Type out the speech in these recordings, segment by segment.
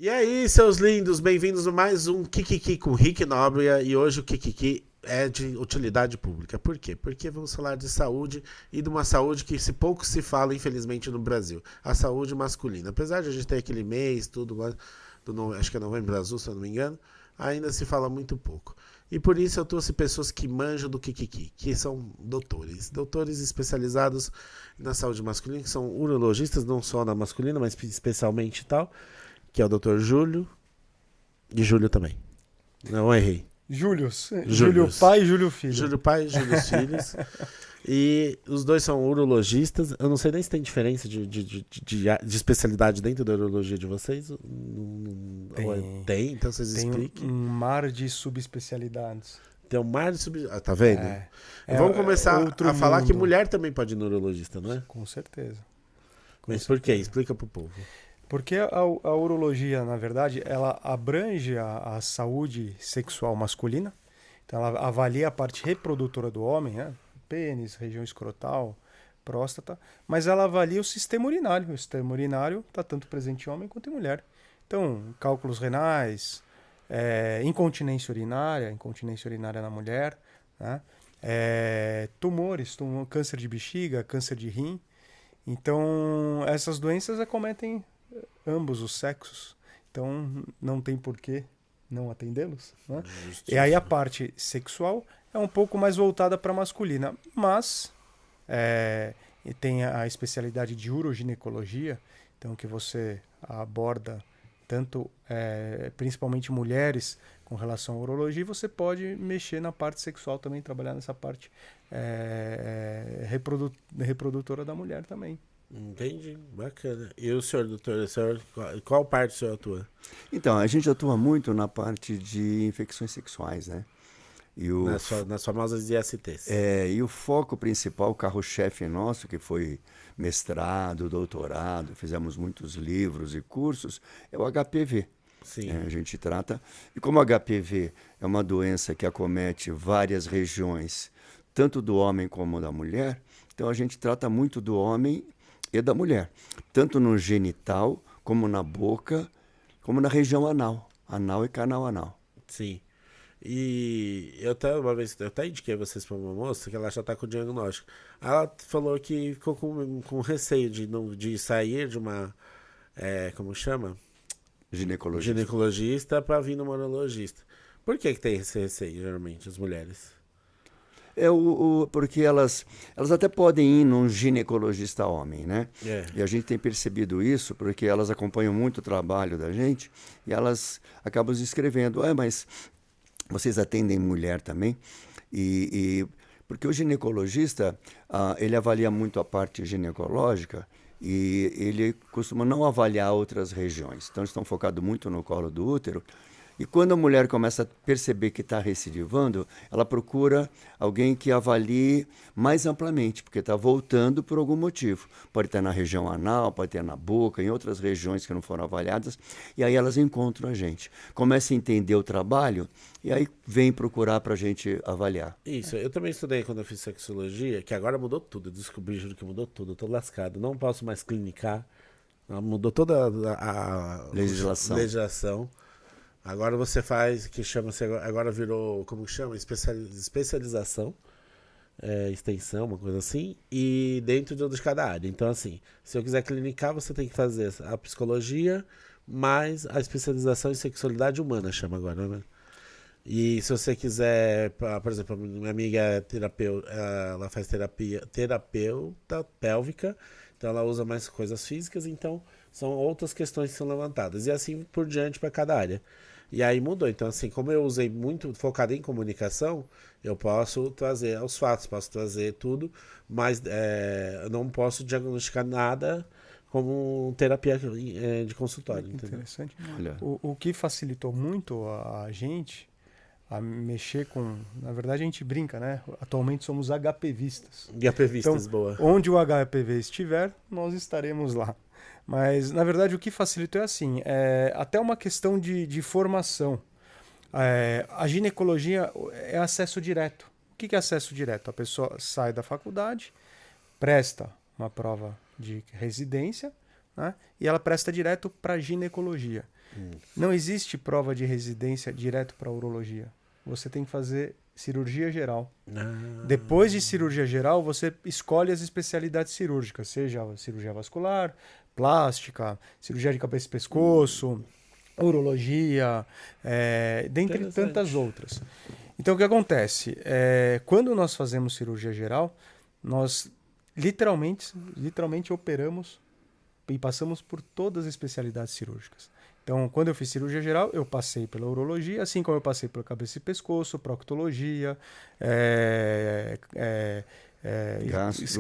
E aí, seus lindos, bem-vindos a mais um Kikiki com Rick Nóbrega. E hoje o Kikiki é de utilidade pública. Por quê? Porque vamos falar de saúde e de uma saúde que pouco se fala, infelizmente, no Brasil. A saúde masculina. Apesar de a gente ter aquele mês, tudo lá, acho que é Novembro Azul, se eu não me engano, ainda se fala muito pouco. E por isso eu trouxe pessoas que manjam do Kikiki, que são doutores. Doutores especializados na saúde masculina, que são urologistas, não só na masculina, mas especialmente e tal. Que é o Dr. Júlio e Júlio também. Não errei. Júlio pai e Júlio filho. Júlio pai e Júlio filhos. E os dois são urologistas. Eu não sei nem se tem diferença de especialidade dentro da urologia de vocês. Tem, então vocês expliquem. Tem um mar de subespecialidades. Tem um mar de tá vendo? Vamos começar a falar que mulher também pode ir no urologista, não é? Com certeza. Mas por quê? Explica pro povo. Porque a urologia, na verdade, ela abrange a saúde sexual masculina. Então, ela avalia a parte reprodutora do homem, né? Pênis, região escrotal, próstata. Mas ela avalia o sistema urinário. O sistema urinário está tanto presente em homem quanto em mulher. Então, cálculos renais, incontinência urinária na mulher, né? Tumores, câncer de bexiga, câncer de rim. Então, essas doenças acometem ambos os sexos, então não tem por que não atendê-los, né? E aí a parte sexual é um pouco mais voltada para a masculina, mas tem a especialidade de uroginecologia, então que você aborda tanto principalmente mulheres com relação à urologia, você pode mexer na parte sexual também, trabalhar nessa parte reprodutora da mulher também. Entendi, bacana. E o senhor, doutor, qual parte o senhor atua? Então, a gente atua muito na parte de infecções sexuais, né? Nas famosas ISTs. E o foco principal, o carro-chefe nosso, que foi mestrado, doutorado, fizemos muitos livros e cursos, é o HPV. Sim. A gente trata. E como o HPV é uma doença que acomete várias regiões, tanto do homem como da mulher, então a gente trata muito do homem e da mulher, tanto no genital, como na boca, como na região anal. Anal e canal anal. Sim. E eu até indiquei vocês para uma moça que ela já está com o diagnóstico. Ela falou que ficou com receio de sair de uma, como chama? Ginecologista para vir no urologista. Por que tem esse receio, geralmente, as mulheres? Porque elas até podem ir num ginecologista homem, né? E a gente tem percebido isso porque elas acompanham muito o trabalho da gente e elas acabam se inscrevendo. Mas vocês atendem mulher também? Porque o ginecologista, ele avalia muito a parte ginecológica e ele costuma não avaliar outras regiões. Então, eles estão focados muito no colo do útero. E quando a mulher começa a perceber que está recidivando, ela procura alguém que avalie mais amplamente, porque está voltando por algum motivo. Pode estar na região anal, pode estar na boca, em outras regiões que não foram avaliadas, e aí elas encontram a gente. Começa a entender o trabalho, e aí vem procurar para a gente avaliar. Isso, eu também estudei quando eu fiz sexologia, que agora mudou tudo, eu descobri, juro que mudou tudo, eu tô lascado, não posso mais clinicar, mudou toda a legislação. Agora você faz, que chama-se, agora virou, como chama? Especialização, extensão, uma coisa assim, e dentro de cada área. Então, assim, se eu quiser clinicar, você tem que fazer a psicologia, mais a especialização em sexualidade humana, chama agora, né? E se você quiser, por exemplo, a minha amiga é terapeuta, ela faz terapeuta pélvica, então ela usa mais coisas físicas, então são outras questões que são levantadas. E assim por diante para cada área. E aí mudou. Então, assim, como eu usei muito focado em comunicação, eu posso trazer os fatos, posso trazer tudo, mas eu não posso diagnosticar nada como terapia de consultório. Interessante. O que facilitou muito a gente a mexer com... Na verdade, a gente brinca, né? Atualmente somos HPVistas. HPVistas, então, boa. Onde o HPV estiver, nós estaremos lá. Mas, na verdade, o que facilitou é assim, até uma questão de formação. A ginecologia é acesso direto. O que é acesso direto? A pessoa sai da faculdade, presta uma prova de residência, né? E ela presta direto para ginecologia. Não existe prova de residência direto para urologia. Você tem que fazer cirurgia geral. Depois de cirurgia geral, você escolhe as especialidades cirúrgicas, seja cirurgia vascular, plástica, cirurgia de cabeça e pescoço, urologia, dentre tantas outras. Então, o que acontece? Quando nós fazemos cirurgia geral, nós literalmente operamos e passamos por todas as especialidades cirúrgicas. Então, quando eu fiz cirurgia geral, eu passei pela urologia, assim como eu passei pela cabeça e pescoço, proctologia,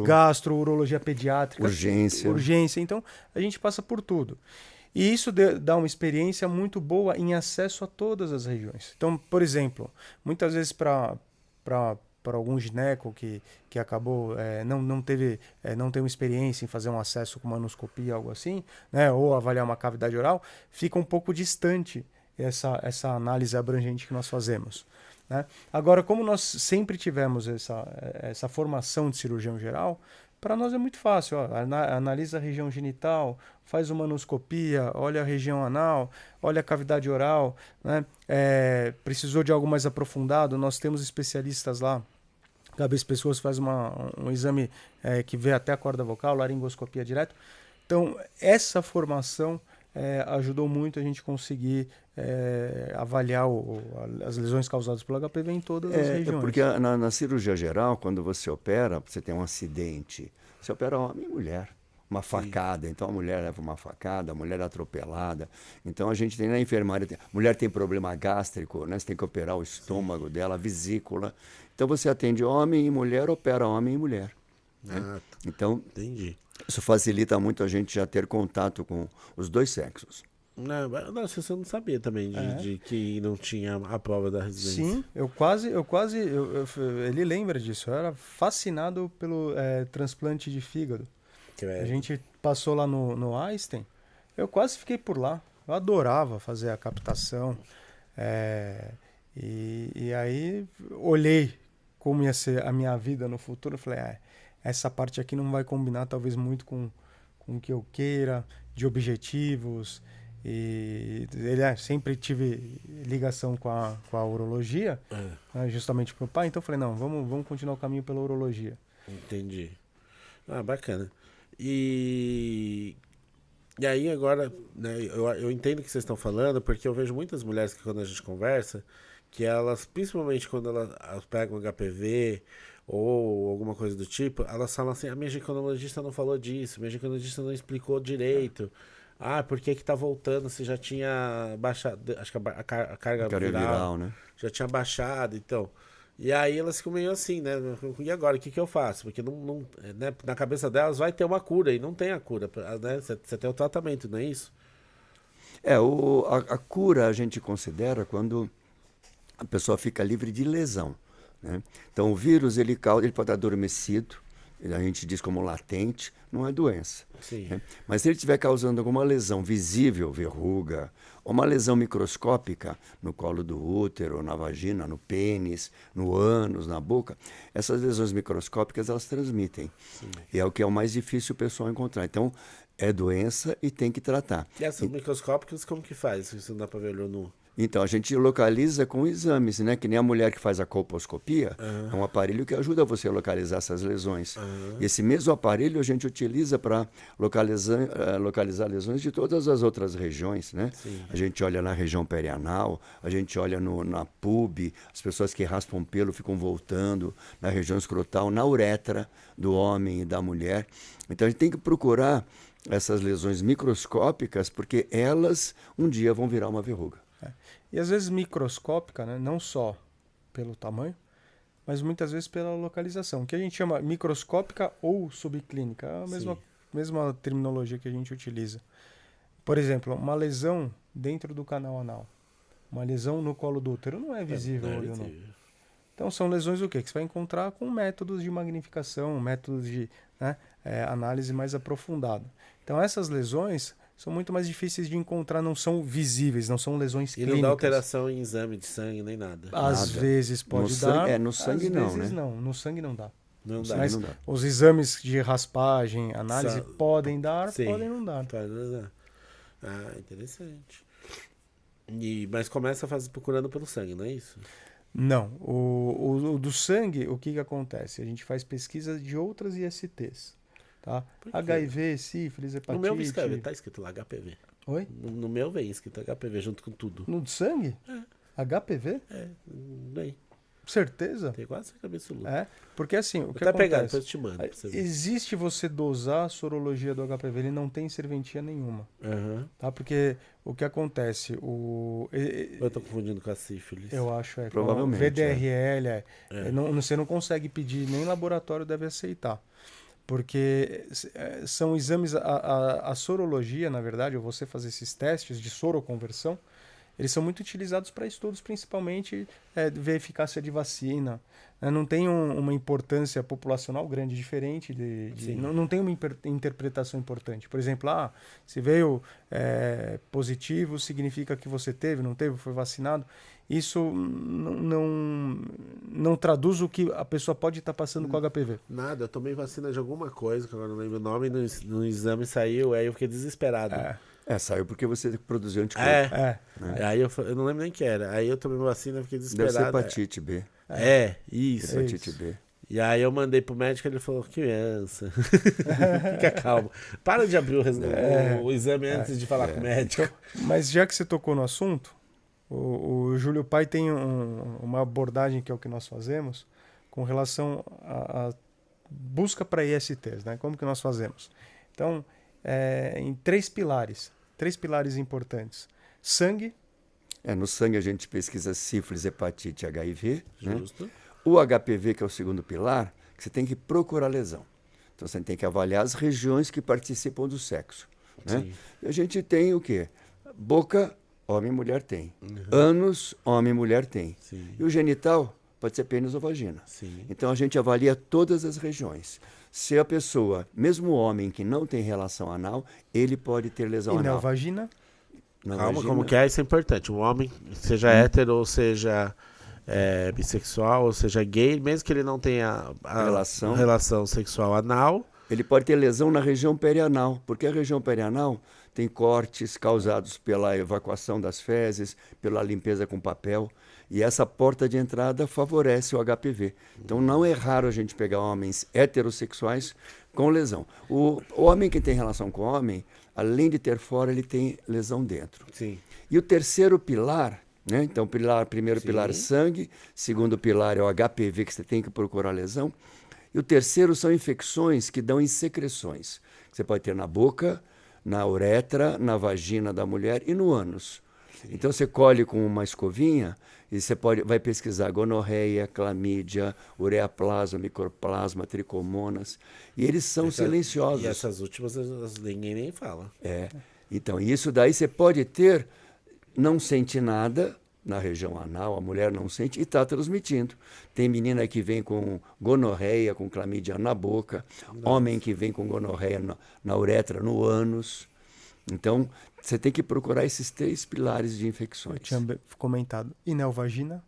gastro, urologia pediátrica, urgência. Então, a gente passa por tudo. E isso dá uma experiência muito boa em acesso a todas as regiões. Então, por exemplo, muitas vezes para algum gineco que acabou não teve uma experiência em fazer um acesso com manoscopia, algo assim, né, ou avaliar uma cavidade oral, fica um pouco distante essa análise abrangente que nós fazemos, né? Agora, como nós sempre tivemos essa formação de cirurgião geral, para nós é muito fácil. Analisa a região genital, faz uma manoscopia, olha a região anal, olha a cavidade oral, né? Precisou de algo mais aprofundado, nós temos especialistas lá. Cabeça e pescoço faz um exame que vê até a corda vocal, laringoscopia direto. Então, essa formação ajudou muito a gente conseguir avaliar as lesões causadas pelo HPV em todas as regiões. Porque na cirurgia geral, quando você opera, você tem um acidente, você opera homem e mulher. Uma facada, então a mulher leva uma facada, a mulher é atropelada. Então a gente tem na enfermaria, a mulher tem problema gástrico, né? Você tem que operar o estômago dela, a vesícula. Então você atende homem e mulher, opera homem e mulher. Né? Então, entendi. Isso facilita muito a gente já ter contato com os dois sexos. Não, você não sabia também de que não tinha a prova da residência. Sim, ele lembra disso. Eu era fascinado pelo transplante de fígado. A gente passou lá no Einstein, eu quase fiquei por lá. Eu adorava fazer a captação. E aí olhei como ia ser a minha vida no futuro. Eu falei, essa parte aqui não vai combinar talvez muito com o que eu queira, de objetivos. E sempre tive ligação com a urologia, justamente pro pai. Então eu falei, não, vamos continuar o caminho pela urologia. Entendi. Bacana. E aí agora, né, eu entendo o que vocês estão falando, porque eu vejo muitas mulheres que quando a gente conversa, que elas, principalmente quando elas pegam HPV ou alguma coisa do tipo, elas falam assim, a minha ginecologista não falou disso, minha ginecologista não explicou direito. Por que tá voltando? Se já tinha baixado, acho que a carga viral, né? Já tinha baixado, então. E aí elas ficam meio assim, né? E agora, o que eu faço? Porque não, né, na cabeça delas vai ter uma cura, e não tem a cura, né? Você tem o tratamento, não é isso? A cura a gente considera quando a pessoa fica livre de lesão, né? Então o vírus ele pode estar adormecido, a gente diz como latente, não é doença. Sim. Né? Mas se ele estiver causando alguma lesão visível, verruga, ou uma lesão microscópica no colo do útero, na vagina, no pênis, no ânus, na boca, essas lesões microscópicas elas transmitem. Sim. E é o que é o mais difícil o pessoal encontrar. Então, é doença e tem que tratar. E essas microscópicas como que faz? Isso não dá para ver olho nu? Então, a gente localiza com exames, né? Que nem a mulher que faz a colposcopia, é um aparelho que ajuda você a localizar essas lesões. E esse mesmo aparelho a gente utiliza para localizar lesões de todas as outras regiões, né? Sim. A gente olha na região perianal, a gente olha na pube, as pessoas que raspam pelo ficam voltando, na região escrotal, na uretra do homem e da mulher. Então, a gente tem que procurar essas lesões microscópicas, porque elas um dia vão virar uma verruga. E às vezes microscópica, né? Não só pelo tamanho, mas muitas vezes pela localização, que a gente chama microscópica ou subclínica, é a mesma terminologia que a gente utiliza. Por exemplo, uma lesão dentro do canal anal, uma lesão no colo do útero não é visível ao olho nu. Então são lesões o quê? Que você vai encontrar com métodos de magnificação, métodos de análise mais aprofundada. Então essas lesões são muito mais difíceis de encontrar, não são visíveis, não são lesões clínicas. E não dá alteração em exame de sangue nem nada? Às vezes pode dar. No sangue às não, vezes né? não, no sangue não dá. Não dá. Mas não dá. os exames de raspagem, análise, podem dar, Sim. podem não dar. Ah, interessante. Mas começa procurando pelo sangue, não é isso? Não. O do sangue, o que acontece? A gente faz pesquisa de outras ISTs. Tá? HIV, sífilis, hepatite... No meu tá escrito lá HPV. Oi? No meu vem escrito HPV junto com tudo. No do sangue? HPV? Bem. Certeza? Tem quase certeza absoluta. Porque assim, o que até pegar, acontece? depois eu te mando pra você ver. Existe você dosar a sorologia do HPV, ele não tem serventia nenhuma. Tá? Porque o que acontece? Eu tô confundindo com a sífilis. Eu acho, provavelmente. VDRL, você não consegue pedir, nem laboratório deve aceitar. Porque são exames, a sorologia, na verdade, ou você fazer esses testes de soroconversão, eles são muito utilizados para estudos, principalmente ver a eficácia de vacina. Não tem uma importância populacional grande, diferente não tem uma interpretação importante. Por exemplo, se veio positivo, significa que você teve, não teve, foi vacinado. Isso não traduz o que a pessoa pode estar passando com HPV. Nada, eu tomei vacina de alguma coisa, que agora não lembro o nome, no exame saiu, aí eu fiquei desesperado. Saiu porque você produziu anticorpo. Aí eu não lembro nem o que era. Aí eu tomei uma vacina e fiquei desesperado. Deve ser hepatite B. Isso. Hepatite B. E aí eu mandei pro médico, ele falou, criança, fica calmo. Para de abrir o exame antes de falar com o médico. Mas já que você tocou no assunto, o Júlio Pai tem uma abordagem que é o que nós fazemos com relação à busca para ISTs, né? Como que nós fazemos? Então, em três pilares importantes. Sangue. No sangue a gente pesquisa sífilis, hepatite, HIV. Justo. Né? O HPV, que é o segundo pilar, que você tem que procurar lesão. Então você tem que avaliar as regiões que participam do sexo. Né? E a gente tem o quê? Boca, homem e mulher tem. Ânus, homem e mulher tem. Sim. E o genital pode ser pênis ou vagina. Sim. Então a gente avalia todas as regiões. Se a pessoa, mesmo o homem que não tem relação anal, ele pode ter lesão anal. E na vagina? Calma, como que é? Isso é importante. O homem, seja hétero ou seja bissexual, ou seja gay, mesmo que ele não tenha relação sexual anal, ele pode ter lesão na região perianal, porque a região perianal tem cortes causados pela evacuação das fezes, pela limpeza com papel, e essa porta de entrada favorece o HPV. Então não é raro a gente pegar homens heterossexuais com lesão. O homem que tem relação com o homem, além de ter fora, ele tem lesão dentro. Sim. E o terceiro pilar, né? Então primeiro pilar é sangue, segundo pilar é o HPV, que você tem que procurar lesão, e o terceiro são infecções que dão em secreções. Você pode ter na boca, na uretra, na vagina da mulher e no ânus. Sim. Então você colhe com uma escovinha e você vai pesquisar gonorreia, clamídia, ureaplasma, microplasma, tricomonas, e eles são silenciosos. E essas últimas ninguém nem fala. Então isso daí você pode ter, não sente nada na região anal, a mulher não sente e está transmitindo. Tem menina que vem com gonorreia, com clamídia na boca, homem que vem com gonorreia na uretra, no ânus. Então, você tem que procurar esses três pilares de infecções. Eu tinha comentado. E neovagina?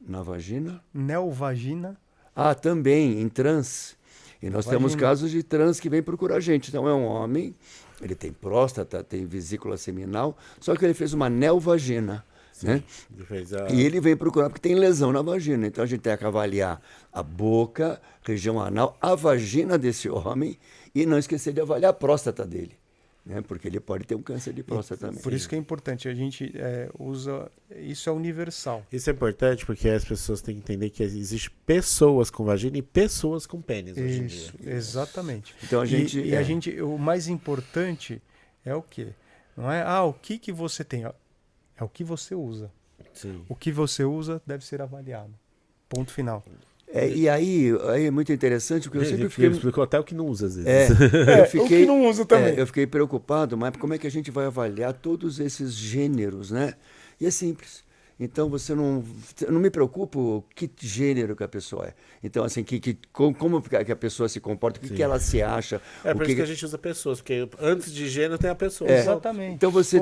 Na vagina? Neovagina? Também, em trans. E nós temos casos de trans que vem procurar a gente. Então, é um homem, ele tem próstata, tem vesícula seminal, só que ele fez uma neovagina. Né? E ele vem procurar porque tem lesão na vagina. Então a gente tem que avaliar a boca, região anal, a vagina desse homem e não esquecer de avaliar a próstata dele, né? Porque ele pode ter um câncer de próstata também. Por isso que é importante, a gente usa... Isso é universal. Isso é importante porque as pessoas têm que entender que existem pessoas com vagina e pessoas com pênis hoje em dia. Isso, exatamente. Então a gente... o mais importante é o quê? Não é, o que você tem... É o que você usa. Sim. O que você usa deve ser avaliado. Ponto final. E aí é muito interessante, porque eu sempre fiquei... Ele explicou até o que não usa, às vezes. O que não usa também. Eu fiquei preocupado, mas como é que a gente vai avaliar todos esses gêneros, né? E é simples. Então, eu não me preocupo que gênero que a pessoa é. Então, assim, como que a pessoa se comporta, o que ela se acha. Por isso que a gente usa pessoas, porque antes de gênero tem a pessoa. Exatamente. Então, você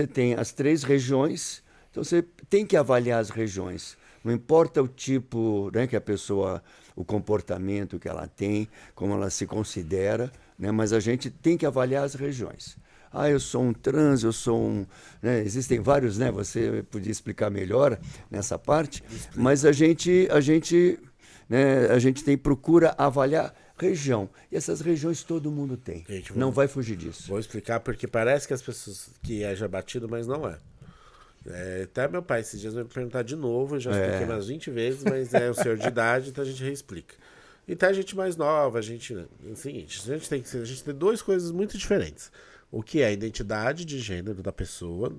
tem as três regiões, então você tem que avaliar as regiões. Não importa o tipo, né, que a pessoa... o comportamento que ela tem, como ela se considera, né? Mas a gente tem que avaliar as regiões. Eu sou um trans, eu sou um... Né? Existem vários, né? Você podia explicar melhor nessa parte, mas a gente procura avaliar região. E essas regiões todo mundo tem. Gente, não vai fugir disso. Vou explicar porque parece que as pessoas que é já batido, mas não é. Até meu pai esses dias vai me perguntar de novo, eu já expliquei umas 20 vezes, mas é o senhor de idade, então a gente reexplica. E tá a gente mais nova, a gente... É o seguinte, a gente tem duas coisas muito diferentes. O que é a identidade de gênero da pessoa,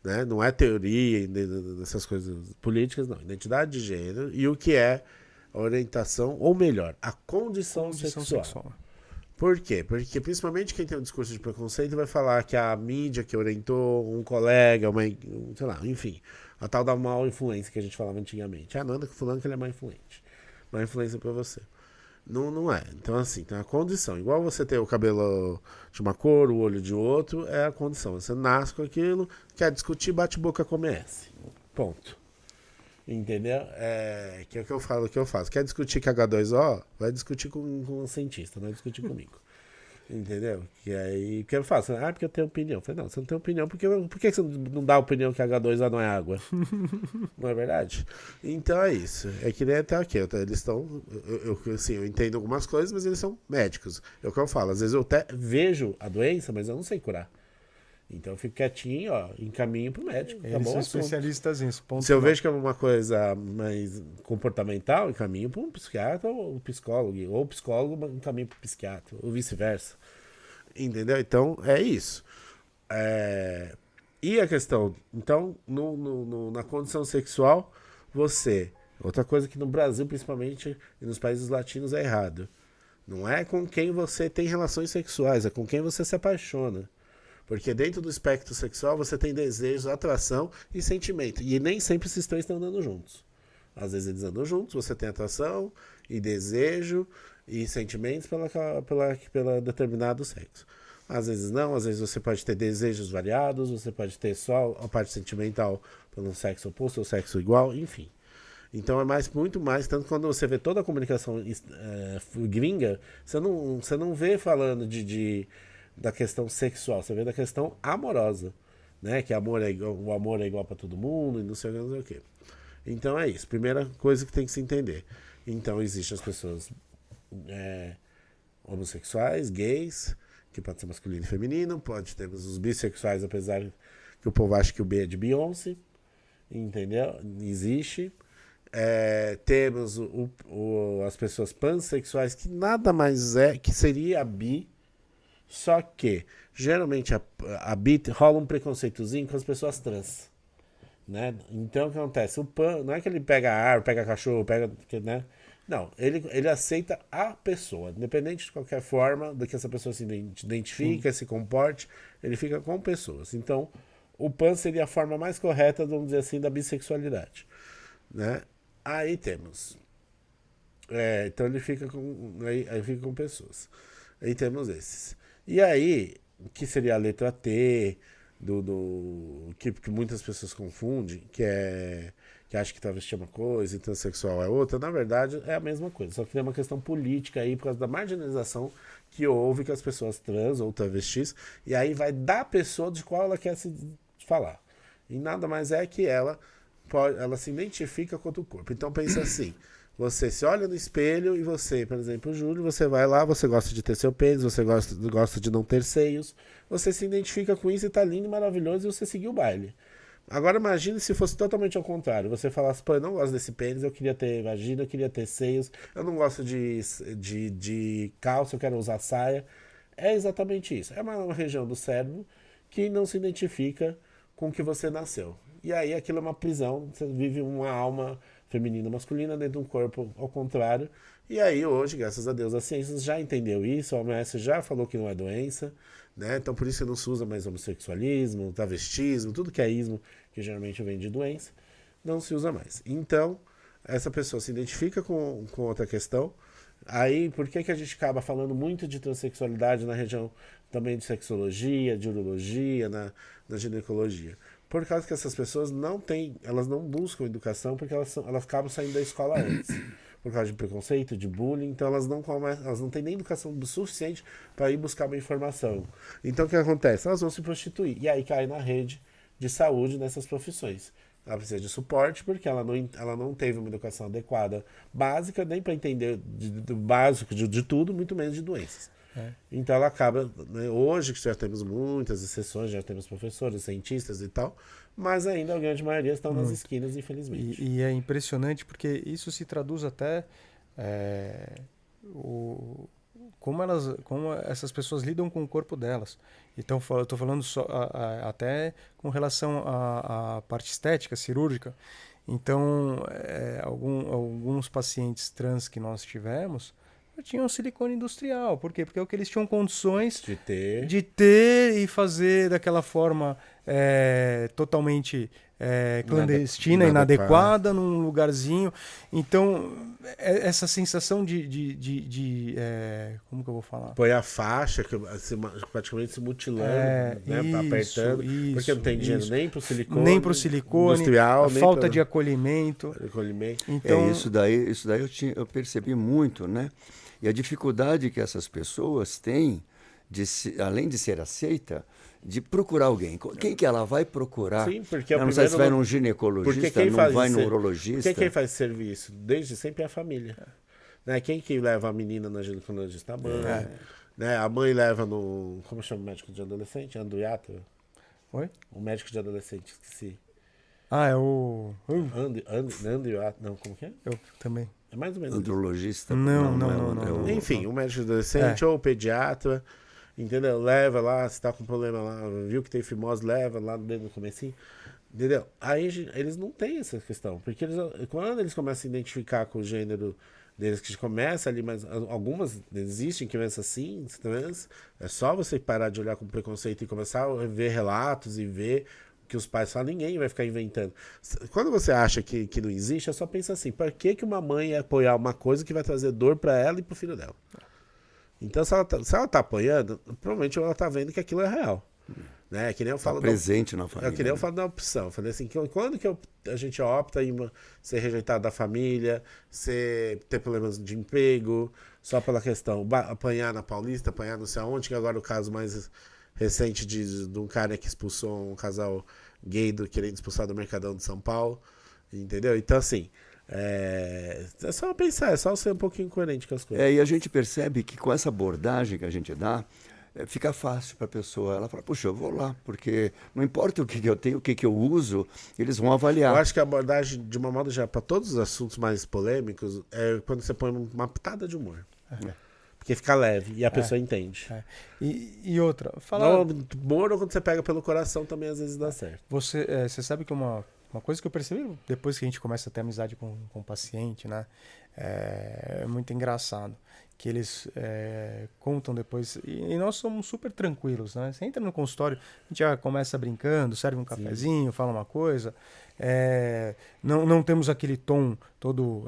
né? Não é teoria dessas coisas políticas, não. Identidade de gênero. E o que é a orientação, ou melhor, a condição sexual. Por quê? Porque principalmente quem tem um discurso de preconceito vai falar que a mídia que orientou, um colega, sei lá, enfim, a tal da mal influência que a gente falava antigamente. Não anda com fulano que ele é má influente. Má influência pra você. Não é. Então, assim, tem a condição. Igual você ter o cabelo de uma cor, o olho de outro, é a condição. Você nasce com aquilo, quer discutir, bate boca, come S. Ponto. Entendeu? Que é o que eu falo, o que eu faço. Quer discutir com H2O? Vai discutir com um cientista, não vai discutir comigo. Entendeu? Que aí, que eu faço? Porque eu tenho opinião. Eu falei, não, você não tem opinião, por que você não dá opinião que H2O não é água? Não é verdade? Então é isso. É que nem até aqui. Eles estão. Assim, eu entendo algumas coisas, mas eles são médicos. É o que eu falo. Às vezes eu até vejo a doença, mas eu não sei curar. Então eu fico quietinho, encaminho pro médico. Eles são especialistas nisso. Se eu vejo que é uma coisa mais comportamental, encaminho para um psiquiatra ou um psicólogo. Ou o psicólogo encaminho para o psiquiatra, ou vice-versa. Entendeu? Então é isso. E a questão, então, na condição sexual, outra coisa que no Brasil, principalmente, e nos países latinos é errado. Não é com quem você tem relações sexuais, é com quem você se apaixona. Porque dentro do espectro sexual você tem desejo, atração e sentimento. E nem sempre esses três estão andando juntos. Às vezes eles andam juntos, você tem atração e desejo e sentimentos pela determinado sexo. Às vezes não, às vezes você pode ter desejos variados, você pode ter só a parte sentimental pelo sexo oposto ou sexo igual, enfim. Então é muito mais, tanto quando você vê toda a comunicação gringa, você não vê falando da questão sexual, você vê da questão amorosa, né? Que o amor é igual para todo mundo e não sei o que. Então é isso, primeira coisa que tem que se entender. Então existem as pessoas homossexuais, gays, que pode ser masculino e feminino, temos os bissexuais, apesar que o povo acha que o B é de Beyoncé, entendeu? Existe. Temos as pessoas pansexuais, que nada mais que seria a bi. Só que, geralmente, a bi rola um preconceitozinho com as pessoas trans, né? Então, o que acontece? O pan, não é que ele pega árvore, pega cachorro, né? Não, ele aceita a pessoa, independente de qualquer forma do que essa pessoa se identifica, se comporte, ele fica com pessoas. Então, o pan seria a forma mais correta, vamos dizer assim, da bissexualidade, né? Aí temos... então, ele fica aí fica com pessoas. Aí temos esses. E aí, que seria a letra T, que muitas pessoas confundem, que acha que travesti é uma coisa e transexual é outra, na verdade é a mesma coisa, só que tem uma questão política aí por causa da marginalização que houve com as pessoas trans ou travestis, e aí vai da pessoa de qual ela quer se falar. E nada mais é que ela se identifica com o corpo. Então pensa assim, você se olha no espelho e você, por exemplo, Júlio, você vai lá, você gosta de ter seu pênis, você gosta de não ter seios, você se identifica com isso e tá lindo e maravilhoso e você seguiu o baile. Agora imagine se fosse totalmente ao contrário, você falasse, eu não gosto desse pênis, eu queria ter vagina, eu queria ter seios, eu não gosto de calça, eu quero usar saia. É exatamente isso, é uma região do cérebro que não se identifica com o que você nasceu. E aí aquilo é uma prisão, você vive uma alma feminina, masculina dentro de um corpo ao contrário. E aí hoje, graças a Deus, a ciência já entendeu isso, a OMS já falou que não é doença, né? Então por isso não se usa mais homossexualismo, travestismo, tudo que é ismo, que geralmente vem de doença, não se usa mais. Então, essa pessoa se identifica com outra questão. Aí, por que a gente acaba falando muito de transexualidade na região também de sexologia, de urologia, na ginecologia? Por causa que essas pessoas elas não buscam educação porque elas acabam saindo da escola antes. por causa de preconceito, de bullying, então elas não têm nem educação suficiente para ir buscar uma informação. Então o que acontece? Elas vão se prostituir, e aí cai na rede de saúde nessas profissões. Ela precisa de suporte porque ela não teve uma educação adequada, básica, nem para entender do básico de tudo, muito menos de doenças. Então ela acaba, né, hoje que já temos muitas exceções, já temos professores, cientistas e tal, mas ainda a grande maioria estão nas esquinas, infelizmente. E é impressionante porque isso se traduz até como essas pessoas lidam com o corpo delas. Então, eu estou falando até com relação à parte estética, cirúrgica. Então, alguns pacientes trans que nós tivemos tinham silicone industrial. Por quê? Porque é o que eles tinham condições de ter e fazer daquela forma totalmente clandestina, inadequada, num lugarzinho. Então, essa sensação como que eu vou falar? Põe a faixa, praticamente se mutilando, né, apertando, porque não tem dinheiro nem para o silicone industrial, a falta de acolhimento. Então, isso daí eu percebi muito, né? E a dificuldade que essas pessoas têm, além de ser aceita, de procurar alguém. Quem que ela vai procurar? Sim, porque ela não sabe se vai num ginecologista, não vai num urologista. Porque quem faz serviço desde sempre é a família. Né? Quem que leva a menina na ginecologista? A mãe. Né? A mãe leva no... Como chama o médico de adolescente? Andriato? Oi? O médico de adolescente, esqueci. Ah, é o... Andriato, não, como que é? Eu também. É mais ou menos. Andrologista? Não. Enfim, o médico de adolescente ou o pediatra, entendeu? Leva lá, se tá com problema lá, viu que tem fimose, leva lá dentro do comecinho, entendeu? Aí eles não têm essa questão, porque quando eles começam a identificar com o gênero deles, que começa ali, mas algumas existem crianças assim, trans, é só você parar de olhar com preconceito e começar a ver relatos e ver que os pais falam, ninguém vai ficar inventando. Quando você acha que não existe, é só pensar assim, para que uma mãe ia apoiar uma coisa que vai trazer dor para ela e pro filho dela? Então, se ela tá apoiando, provavelmente ela tá vendo que aquilo é real. Né? Que nem eu falo presente na família. Que nem eu falo da opção. Eu falei assim, quando que a gente opta em ser rejeitado da família, ter problemas de emprego, só pela questão, apanhar na Paulista, apanhar não sei aonde, que agora o caso mais recente de um cara que expulsou um casal gay querendo expulsar do Mercadão de São Paulo, entendeu? Então, assim, é só pensar, é só ser um pouquinho coerente com as coisas. E a gente percebe que com essa abordagem que a gente dá, fica fácil para a pessoa. Ela fala, puxa, eu vou lá, porque não importa o que eu tenho, o que eu uso, eles vão avaliar. Eu acho que a abordagem, de uma modo geral, para todos os assuntos mais polêmicos, é quando você põe uma pitada de humor. Porque fica leve e a pessoa entende. E outra, humor ou quando você pega pelo coração também às vezes dá certo. Você sabe que uma coisa que eu percebi depois que a gente começa a ter amizade com o paciente, né? É muito engraçado. Que eles contam depois. E nós somos super tranquilos, né? Você entra no consultório, a gente já começa brincando, serve um cafezinho, fala uma coisa. Não temos aquele tom todo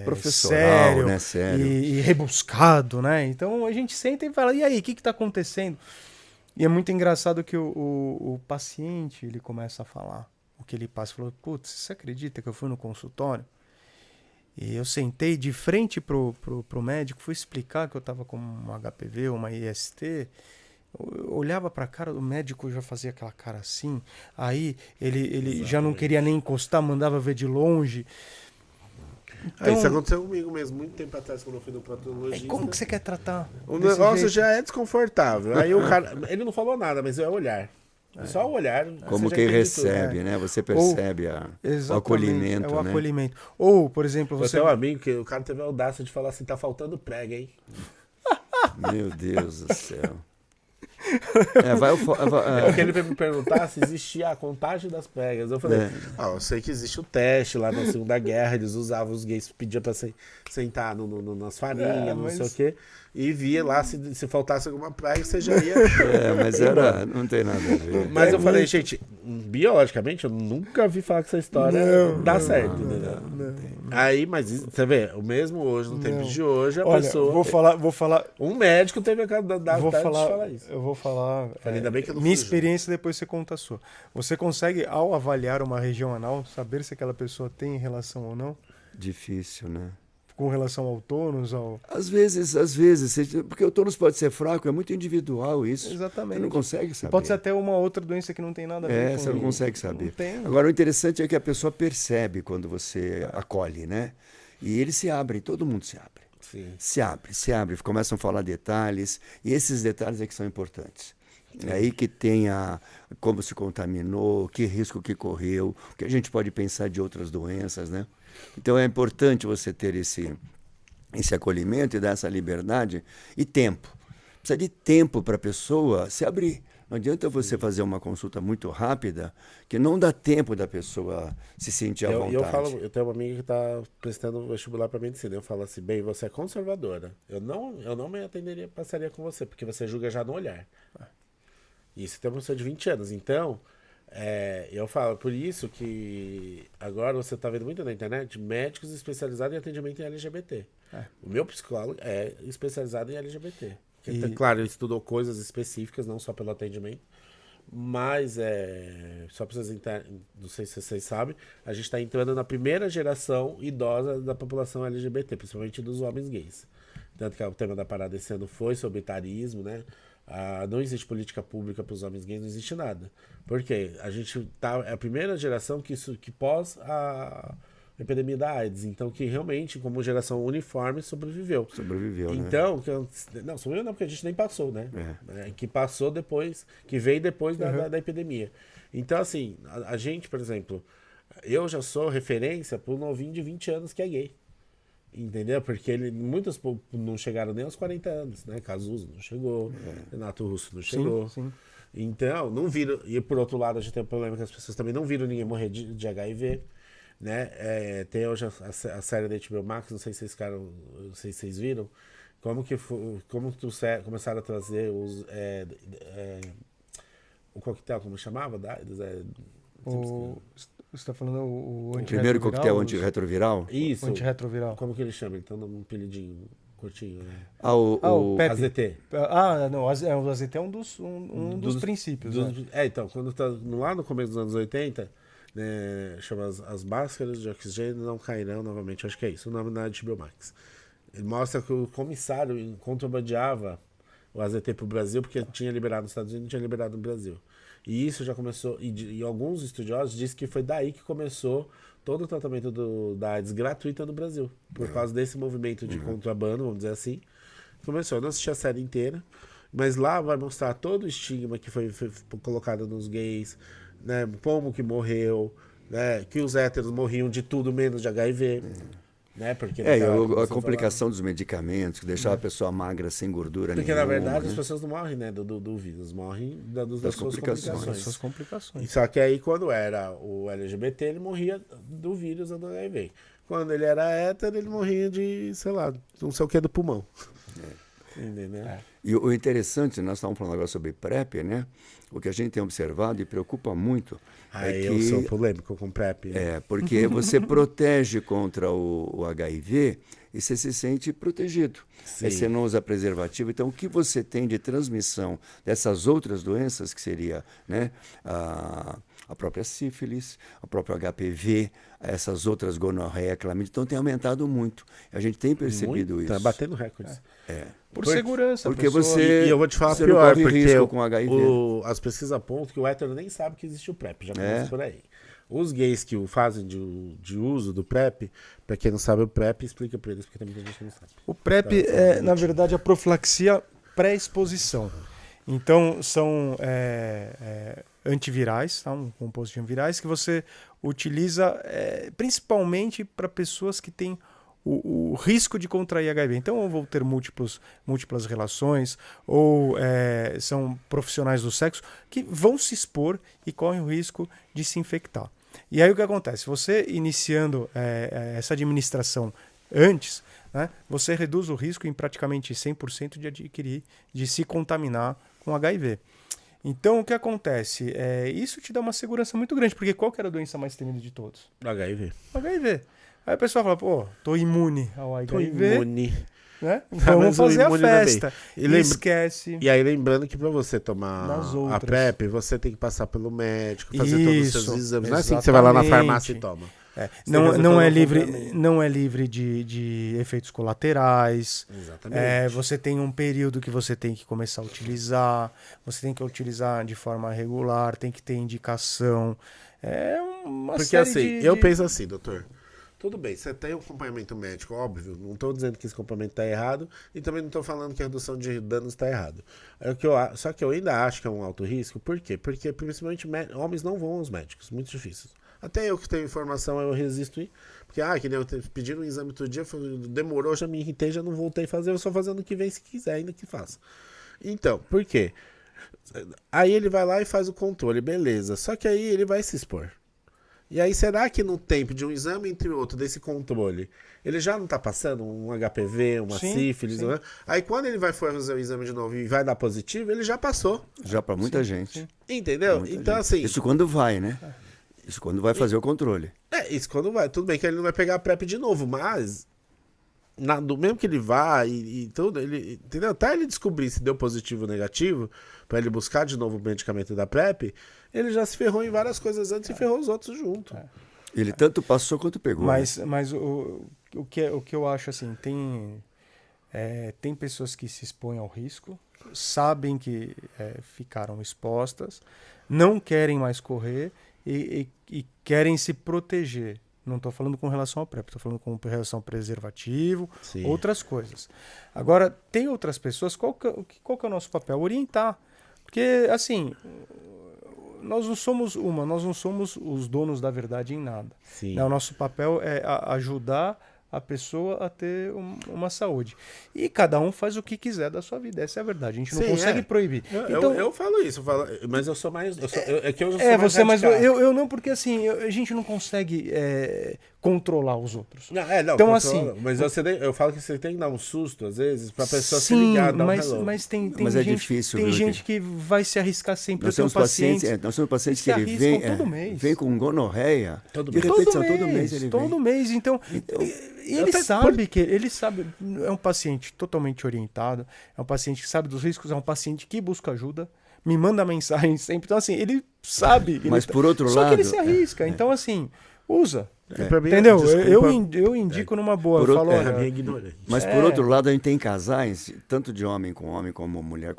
professoral, sério e rebuscado, né? Então a gente senta e fala, e aí, o que está acontecendo? E é muito engraçado que o paciente, ele começa a falar o que ele passa. Falou, putz, você acredita que eu fui no consultório? E eu sentei de frente pro médico, fui explicar que eu estava com uma HPV, uma IST. Eu olhava para a cara do médico, já fazia aquela cara assim. Aí ele já não queria nem encostar, mandava ver de longe. Então, isso aconteceu comigo mesmo, muito tempo atrás, quando eu fui no proctologista. Como que você quer tratar? O negócio já é desconfortável. Aí o cara, ele não falou nada, mas é olhar. Só o olhar. Como quem recebe, tudo, né? Você percebe o acolhimento. É o acolhimento. Ou, por exemplo, você tem um amigo que o cara teve a audácia de falar assim, tá faltando prega, hein? Meu Deus do céu. Porque ele veio me perguntar se existia a contagem das pregas. Eu falei, eu sei que existe o teste lá na Segunda Guerra, eles usavam, os gays pediam pra sentar nas farinhas, não sei o quê, e via lá se faltasse alguma prega, você já ia. Mas não tem nada a ver. Mas eu falei, gente, biologicamente, eu nunca vi falar que essa história dá certo. Não. Aí, mas você vê, o mesmo hoje, no tempo de hoje, pessoa. Vou falar. Um médico teve a capacidade de falar isso. Eu vou falar. Ainda bem que eu não minha experiência, depois você conta a sua. Você consegue, ao avaliar uma região anal, saber se aquela pessoa tem relação ou não? Difícil, né? Com relação ao tônus? Às vezes, porque o tônus pode ser fraco, é muito individual isso. Exatamente. Você não consegue saber. Pode ser até uma outra doença que não tem nada a ver com você não consegue saber. Não tem. Agora, o interessante é que a pessoa percebe quando você acolhe, né? E eles se abrem, todo mundo se abre. Sim. Se abre, começam a falar detalhes, e esses detalhes é que são importantes. É aí que tem como se contaminou, que risco que correu, o que a gente pode pensar de outras doenças, né? Então é importante você ter esse acolhimento e dar essa liberdade e tempo. Precisa de tempo para a pessoa se abrir. Não adianta você fazer uma consulta muito rápida, que não dá tempo da pessoa se sentir à vontade. Eu tenho uma amiga que está prestando vestibular para medicina. Eu falo assim, bem, você é conservadora. Eu não me atenderia, passaria com você, porque você julga já no olhar. Isso tem uma pessoa de 20 anos. Então, eu falo, por isso que agora você está vendo muito na internet médicos especializados em atendimento em LGBT. O meu psicólogo é especializado em LGBT. Claro, ele estudou coisas específicas, não só pelo atendimento, mas só para vocês entenderem, não sei se vocês sabem, a gente está entrando na primeira geração idosa da população LGBT, principalmente dos homens gays. Tanto que o tema da parada esse ano foi sobre etarismo, né? Não existe política pública para os homens gays, não existe nada. Por quê? A gente é a primeira geração que pós a epidemia da AIDS, então que realmente, como geração uniforme, sobreviveu. Então, né? Não, sobreviveu não, porque a gente nem passou, né? Que passou depois, que veio depois da epidemia. Então, assim, a gente, por exemplo, eu já sou referência para um novinho de 20 anos que é gay. Entendeu? Porque muitos não chegaram nem aos 40 anos, né? Cazuza não chegou, Renato Russo não chegou. Sim. Então, não viram. E por outro lado, a gente tem um problema que as pessoas também não viram ninguém morrer de HIV. Né? Tem hoje a série da HBO Max, não sei se vocês viram, como começaram a trazer o coquetel, como chamava? Você está falando o antirretroviral? Primeiro coquetel antirretroviral? Isso. Antirretroviral. Como que ele chama? Ele tá num apelidinho curtinho. Né? O PEP. AZT. Não, o AZT é um dos princípios. Então, quando tá lá no começo dos anos 80, né, chama as máscaras de oxigênio não cairão novamente. Acho que é isso, o nome da HBO Max. Ele mostra que o comissário contrabandeava o AZT para o Brasil, porque tinha liberado nos Estados Unidos e não tinha liberado no Brasil. E isso já começou, e alguns estudiosos dizem que foi daí que começou todo o tratamento da AIDS gratuita no Brasil, por causa desse movimento de contrabando, vamos dizer assim. Começou, eu não assisti a série inteira, mas lá vai mostrar todo o estigma que foi colocado nos gays, né, como que morreu, né, que os héteros morriam de tudo menos de HIV. Né? Porque a complicação dos medicamentos, que deixava a pessoa magra, sem gordura porque nenhuma, na verdade né? As pessoas não morrem, né, do vírus, morrem das suas complicações. Só que aí quando era o LGBT, ele morria do vírus do HIV. Quando ele era hétero, ele morria de, sei lá, não sei o que do pulmão. Entendeu? E o interessante, nós estávamos falando agora sobre PrEP, né? O que a gente tem observado e preocupa muito é que... eu sou polêmico com PrEP. Porque você protege contra o HIV e você se sente protegido. Você não usa preservativo. Então, o que você tem de transmissão dessas outras doenças, que seria, né, a própria sífilis, o próprio HPV, essas outras gonorreia, clamídia, então tem aumentado muito. A gente tem percebido isso. Está batendo recordes. Por segurança. Porque você... E eu vou te falar pior, porque com HIV. As pesquisas apontam que o hétero nem sabe que existe o PrEP, já começa por aí. Os gays que o fazem de uso do PrEP, para quem não sabe o PrEP, explica para eles, porque tem muita gente que não sabe. O PrEP é, na verdade, a profilaxia pré-exposição. Então, são antivirais, tá? Um composto de antivirais que você utiliza principalmente para pessoas que têm o risco de contrair HIV. Então, ou vão ter múltiplas relações, ou são profissionais do sexo que vão se expor e correm o risco de se infectar. E aí o que acontece? Você iniciando essa administração antes, né, você reduz o risco em praticamente 100% de se contaminar com HIV. Então, o que acontece? Isso te dá uma segurança muito grande, porque qual que era a doença mais temida de todos? HIV. HIV. Aí o pessoal fala, pô, tô imune ao HIV. Tô imune. Né? Vamos fazer a festa. E esquece. E aí, lembrando que para você tomar a PrEP, você tem que passar pelo médico, fazer todos os seus exames. Não é assim que você vai lá na farmácia e toma. Não é livre de efeitos colaterais. Exatamente. Você tem um período que você tem que começar a utilizar. Você tem que utilizar de forma regular, tem que ter indicação. Porque assim, eu penso assim, doutor. Tudo bem, você tem um acompanhamento médico, óbvio. Não estou dizendo que esse acompanhamento está errado e também não estou falando que a redução de danos está errado. Só que eu ainda acho que é um alto risco. Por quê? Porque principalmente homens não vão aos médicos, muito difícil. Até eu que tenho informação, eu resisto. Porque, que nem eu pedindo um exame todo dia, demorou, já me irritei, já não voltei a fazer, eu só fazendo o que vem se quiser, ainda que faça. Então, por quê? Aí ele vai lá e faz o controle, beleza. Só que aí ele vai se expor. E aí, será que no tempo de um exame entre outro, desse controle, ele já não tá passando um HPV, uma sífilis? Né? Aí, quando ele vai fazer o exame de novo e vai dar positivo, ele já passou. Já para muita gente. Sim. Entendeu? Muita então, gente. assim... Isso quando vai, né? Isso quando vai fazer o controle. Isso quando vai. Tudo bem que ele não vai pegar a PrEP de novo, mas... do mesmo que ele vá e tudo, entendeu? Até ele descobrir se deu positivo ou negativo, para ele buscar de novo o medicamento da PrEP, ele já se ferrou em várias coisas antes e ferrou os outros junto. Ele tanto passou quanto pegou. Mas o que eu acho assim, tem pessoas que se expõem ao risco, sabem que ficaram expostas, não querem mais correr e querem se proteger. Não estou falando com relação ao PrEP, estou falando com relação ao preservativo, outras coisas. Agora, tem outras pessoas, qual que é o nosso papel? Orientar. Porque, assim, nós não somos os donos da verdade em nada. O nosso papel é ajudar a pessoa a ter uma saúde. E cada um faz o que quiser da sua vida. Essa é a verdade. A gente não consegue proibir. Eu falo isso, mas eu sou mais... É que eu já sou mais radical. Eu não, porque assim, a gente não consegue controlar os outros. Não, então, assim, mas eu falo que você tem que dar um susto, às vezes, pra pessoa se ligar, dar um hello. Mas tem é difícil, tem gente que vai se arriscar sempre. Nós temos pacientes que ele vem com gonorreia. De repente, todo mês ele vem. Todo mês, então ele sabe, é um paciente totalmente orientado, é um paciente que sabe dos riscos, é um paciente que busca ajuda, me manda mensagem sempre. Então, assim, ele sabe. Mas por outro lado... Só que ele se arrisca. Então, assim, usa. Entendeu? Eu indico numa boa. Mas por outro lado, a gente tem casais, tanto de homem, como mulher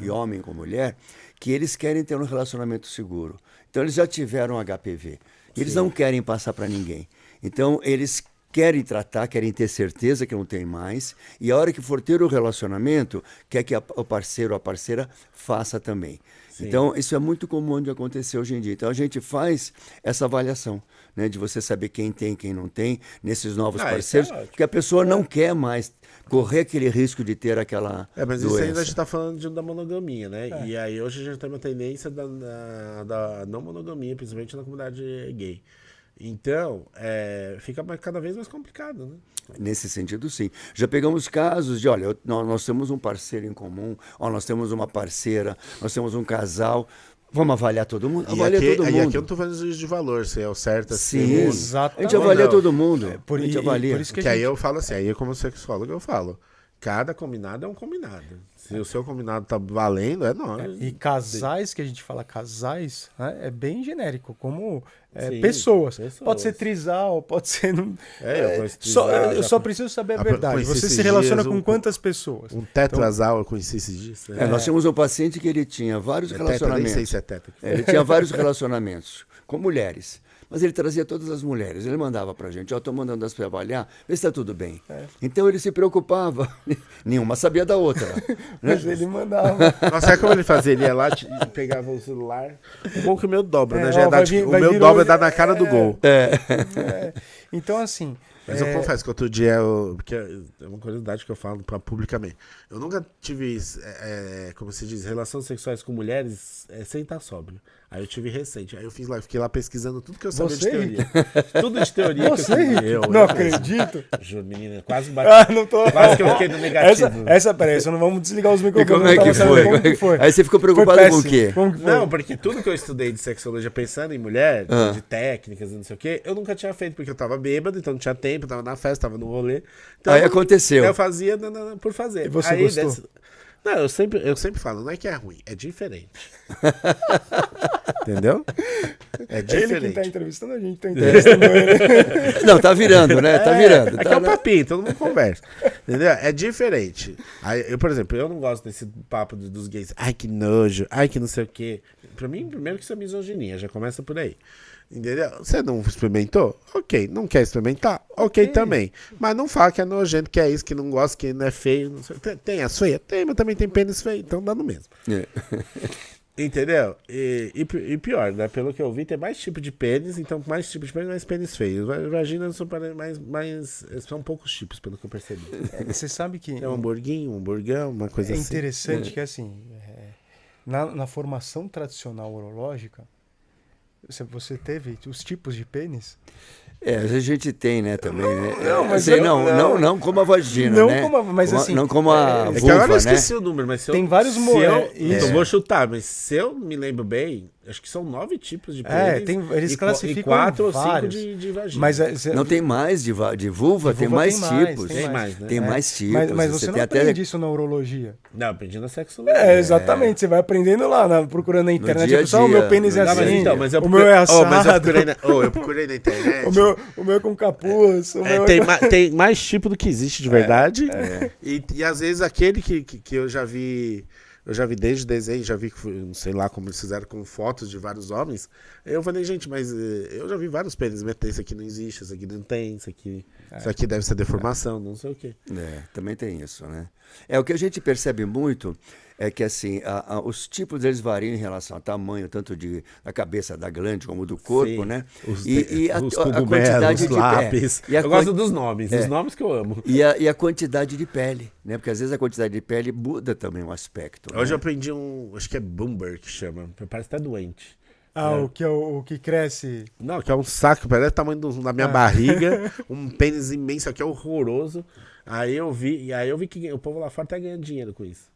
e homem com mulher, que eles querem ter um relacionamento seguro. Então, eles já tiveram HPV. Eles não querem passar para ninguém. Então, eles querem tratar, querem ter certeza que não tem mais, e a hora que for ter o relacionamento, quer que o parceiro ou a parceira faça também. Então, isso é muito comum de acontecer hoje em dia. Então, a gente faz essa avaliação, né, de você saber quem tem, quem não tem, nesses novos parceiros, porque a pessoa não quer mais correr aquele risco de ter aquela mas doença. Isso ainda a gente está falando da monogamia, né? E aí hoje a gente tem uma tendência da não monogamia, principalmente na comunidade gay. Então, fica cada vez mais complicado, né? Nesse sentido, sim. Já pegamos casos de, olha, nós temos um parceiro em comum, nós temos uma parceira, nós temos um casal, vamos avaliar todo mundo? Avalia todo mundo. E aqui eu não estou fazendo juízo de valor, se é o certo. Sim, exato. A gente avalia todo mundo. Por isso que aí eu falo assim, aí como sexólogo eu falo, cada combinado é um combinado. Se o seu combinado tá valendo, é nóis. E casais, que a gente fala casais, né, é bem genérico, como pessoas. Pode ser trisal, pode ser... eu só preciso saber a verdade. Você se relaciona com quantas pessoas? Um tetrasal, eu conheci esses dias. Nós tínhamos um paciente que ele tinha vários relacionamentos. Nem sei se é tetra. Ele tinha vários relacionamentos com mulheres. Mas ele trazia todas as mulheres. Ele mandava pra gente, estou mandando as para avaliar, vê se está tudo bem. Então ele se preocupava. Nenhuma sabia da outra. Mas ele mandava. Nossa, sabe como ele fazia? Ele ia lá, pegava o celular. O bom que o meu dobra, né? O meu dobra dá na cara do gol. Então, assim... Mas eu confesso que outro dia, porque é uma curiosidade que eu falo publicamente. Eu nunca tive, como se diz, relações sexuais com mulheres sem estar sóbrio. Aí eu tive recente. Aí eu fiquei lá pesquisando tudo que eu sabia de teoria. Tudo de teoria que eu sabia. Não acredito. Juro, menina, quase bati. Quase que eu fiquei no negativo. Peraí, não vamos desligar os microfones. Como é que foi? Aí você ficou preocupado com o quê? Não, porque tudo que eu estudei de sexologia pensando em mulher, de técnicas e não sei o quê, eu nunca tinha feito, porque eu tava bêbado, então não tinha tempo, eu tava na festa, tava no rolê. Então, aí aconteceu. Eu fazia por fazer. E você gostou? Não, eu sempre falo, não é que é ruim, é diferente. Entendeu? É diferente. Ele que tá entrevistando a gente, tá entrevistando ele. Não, tá virando, né? Tá virando. Aqui é um papinho, todo mundo conversa. Entendeu? É diferente. Aí, eu, por exemplo, eu não gosto desse papo dos gays. Ai, que nojo. Ai, que não sei o quê. Pra mim, primeiro que isso é misoginia. Já começa por aí. Entendeu? Você não experimentou? Ok. Não quer experimentar? Ok também. Mas não fala que é nojento, que é isso, que não gosta, que não é feio. Não sei. Tem as feias? Tem, mas também tem pênis feio. Então dá no mesmo. Entendeu? E pior, né? Pelo que eu vi, tem mais tipo de pênis. Então, mais tipo de pênis, mais pênis feios. Vagina são mais. São poucos tipos, pelo que eu percebi. Você sabe que. É um hamburguinho, um hamburgão, uma coisa assim. É interessante que, assim, na formação tradicional urológica, você teve os tipos de pênis? A gente tem, né, também, né? Não, mas assim, não como a vagina, não né? mas assim... Não como a vulva, que agora eu né? esqueci o número, mas se tem vários eu vou chutar, mas se eu me lembro bem, acho que são 9 tipos de pênis. Eles classificam e 4 ou 5 vários. de vagina. Mas, não tem mais de vulva, tem mais tipos. Tem mais, né? Tem mais tipos. Mas você não tem aprende isso na urologia. Não, aprendi na sexologia. Exatamente. Você vai aprendendo lá, procurando na internet. dia a Pessoal, o meu pênis é dia. assim, Então, mas o meu é assado. mas eu procurei na internet. O meu é com capuz. Tem mais tipo do que existe de verdade. E às vezes aquele que eu já vi... Eu já vi desde desenho, já vi, não sei lá como eles fizeram com fotos de vários homens. Eu falei, gente, mas eu já vi vários pênis, mas isso aqui não existe, isso aqui não tem, isso aqui deve ser deformação, não sei o quê. Também tem isso, né? O que a gente percebe muito é que, assim, os tipos deles variam em relação ao tamanho, tanto da cabeça da glande como do corpo, né? E a quantidade de lápis. Eu gosto dos nomes, os nomes que eu amo. E a quantidade de pele, né? Porque às vezes a quantidade de pele muda também o aspecto. Hoje eu aprendi acho que é Bumber que chama, parece até doente. O que cresce. Não, que é um saco, parece o tamanho da minha barriga, um pênis imenso, aqui é horroroso. Aí eu vi que o povo lá fora tá ganhando dinheiro com isso.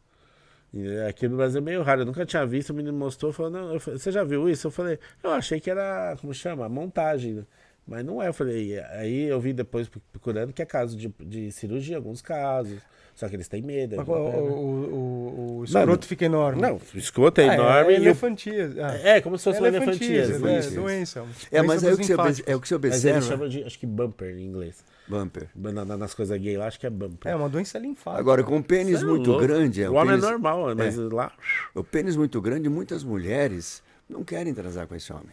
E aqui no Brasil é meio raro, eu nunca tinha visto, o menino mostrou, falou, não, você já viu isso? Eu falei, eu achei que era, como chama? Montagem. Mas não é, eu falei, aí eu vi depois procurando que é caso de cirurgia, alguns casos. Só que eles têm medo. O escroto fica enorme. Não, o escroto é enorme. Elefantias. Como se fosse uma elefantias. Doença. Mas é o que você observa. Mas eles chamam de, acho que bumper em inglês. Bumper. Nas coisas gay lá, acho que é bumper. É uma doença linfática. Agora, com um pênis muito grande... O homem é normal, mas lá... O pênis muito grande, muitas mulheres... não querem transar com esse homem.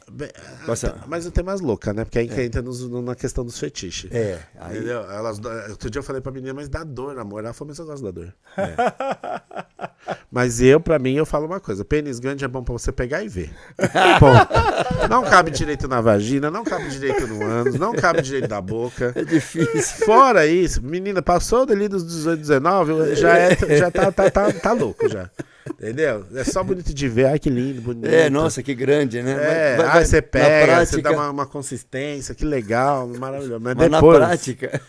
Mas eu tenho mais louca, né? Porque aí que entra na questão dos fetiches. Aí... Entendeu? Outro dia eu falei pra menina, mas dá dor, amor. Ela falou, mas eu gosto da dor. Mas pra mim, eu falo uma coisa. Pênis grande é bom pra você pegar e ver. Bom, não cabe direito na vagina, não cabe direito no ânus, não cabe direito na boca. É difícil. Fora isso, menina, passou dali dos 18, 19, já tá louco já. Entendeu? É só bonito de ver. Ai, que lindo, bonito. Nossa, que grande, né? Você pega, prática... você dá uma consistência, que legal, maravilhoso. Mas depois, na prática...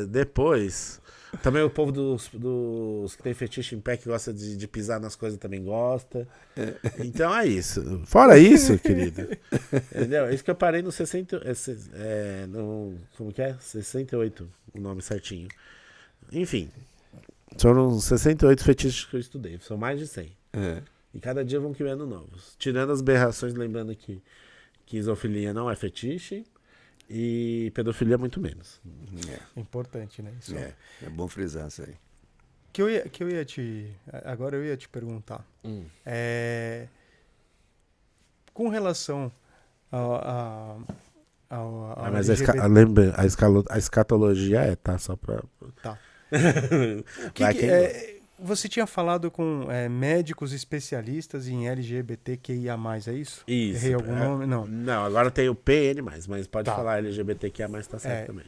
Depois... Também o povo dos que tem fetiche em pé, que gosta de pisar nas coisas, também gosta. Então é isso. Fora isso, querido. Entendeu? É isso que eu parei no 60... como que é? 68, o nome certinho. Enfim... Foram 68 fetiches que eu estudei. São mais de 100. E cada dia vão criando novos. Tirando as berrações, lembrando que isofilia não é fetiche e pedofilia muito menos. Importante, né? Isso é bom frisar isso aí. Agora eu ia te perguntar. Com relação mas lembra, a escatologia tá? Só pra... Tá. Você tinha falado com médicos especialistas em LGBTQIA+, é isso? Isso. Errei algum nome? Não. Não, agora tem o PN+, mas pode falar LGBTQIA+, tá certo também.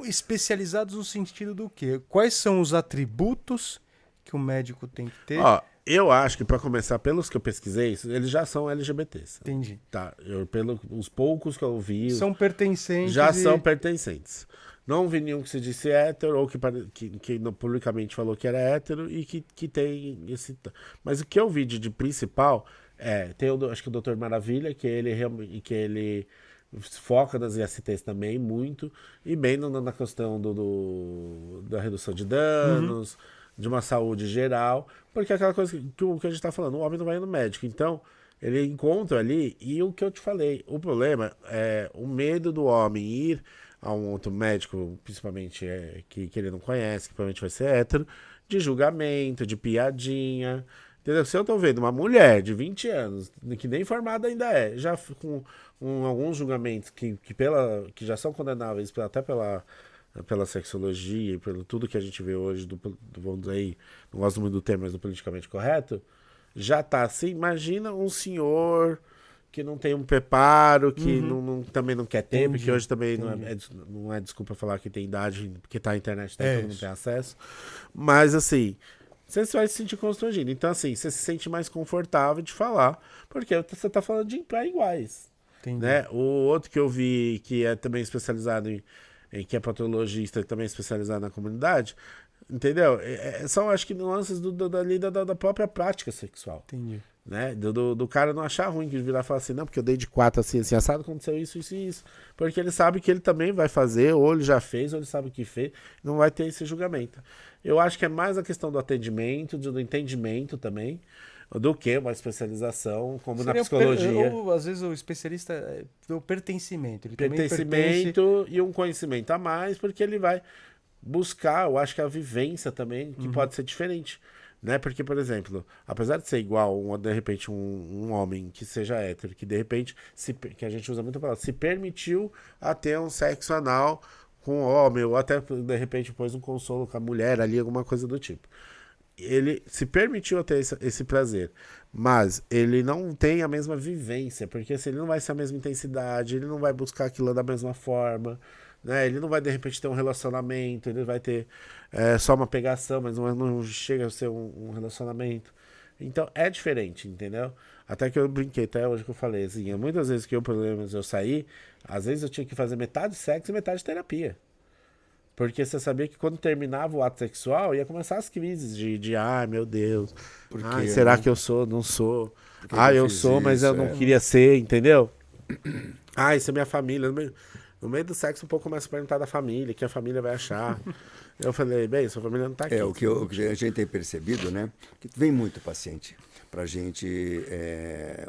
Especializados no sentido do quê? Quais são os atributos que o médico tem que ter? Eu acho que, para começar, pelos que eu pesquisei, eles já são LGBTs. Entendi. Tá, os poucos que eu vi... São pertencentes. Já são pertencentes. Não vi nenhum que se disse hétero ou que publicamente falou que era hétero e que tem esse... Mas o que eu vi de principal tem acho que o Dr. Maravilha, que ele foca nas ISTs também muito, e bem na questão da redução de danos, de uma saúde geral, porque é aquela coisa que a gente está falando, o homem não vai no médico. Então, Ele encontra ali, e o que eu te falei, o problema é o medo do homem ir a um outro médico, principalmente que ele não conhece, que provavelmente vai ser hétero, de julgamento, de piadinha, entendeu? Se eu tô vendo uma mulher de 20 anos, que nem formada ainda já com alguns julgamentos que já são condenáveis até pela sexologia e pelo tudo que a gente vê hoje, vamos dizer aí, não gosto muito do termo, mas do politicamente correto, já tá assim. Imagina um senhor que não tem um preparo, que também não quer ter, porque hoje também não é desculpa falar que tem idade, porque tá na internet, todo mundo tem acesso. Mas assim, você vai se sentir constrangido. Então assim, você se sente mais confortável de falar, porque você tá falando de para iguais. Né? O outro que eu vi, que é também especializado que é patologista, também é especializado na comunidade, entendeu? São, acho que, nuances da própria prática sexual. Entendi. Né? Do cara não achar ruim, que virar e falar assim, não, porque eu dei de 4 assim, assado, aconteceu isso, isso e isso. Porque ele sabe que ele também vai fazer, ou ele já fez, ou ele sabe que fez, não vai ter esse julgamento. Eu acho que é mais a questão do atendimento, do entendimento também, do que uma especialização, como seria na psicologia. Ou, às vezes, o especialista do pertencimento. Ele pertencimento e um conhecimento a mais, porque ele vai buscar, eu acho que a vivência também, que pode ser diferente. Né? Porque, por exemplo, apesar de ser igual, de repente, um homem que seja hétero, que de repente, que a gente usa muito a palavra, se permitiu a ter um sexo anal com o homem, ou até, de repente, pôs um consolo com a mulher ali, alguma coisa do tipo. Ele se permitiu a ter esse prazer, mas ele não tem a mesma vivência, porque assim, ele não vai ser a mesma intensidade, ele não vai buscar aquilo da mesma forma, né? Ele não vai de repente ter um relacionamento, ele vai ter só uma pegação, mas não chega a ser um relacionamento. Então é diferente, entendeu? Até que eu brinquei, até hoje que eu falei assim, muitas vezes que eu saí, às vezes eu tinha que fazer metade sexo e metade terapia. Porque você sabia que quando terminava o ato sexual, ia começar as crises de ai, meu Deus, ai, será que eu sou? Não sou. Eu sou, mas eu não queria ser, entendeu? Isso é minha família. No meio do sexo, um pouco começa a perguntar da família, que a família vai achar. Eu falei, bem, sua família não tá aqui. O que a gente tem percebido, né? Que vem muito paciente pra gente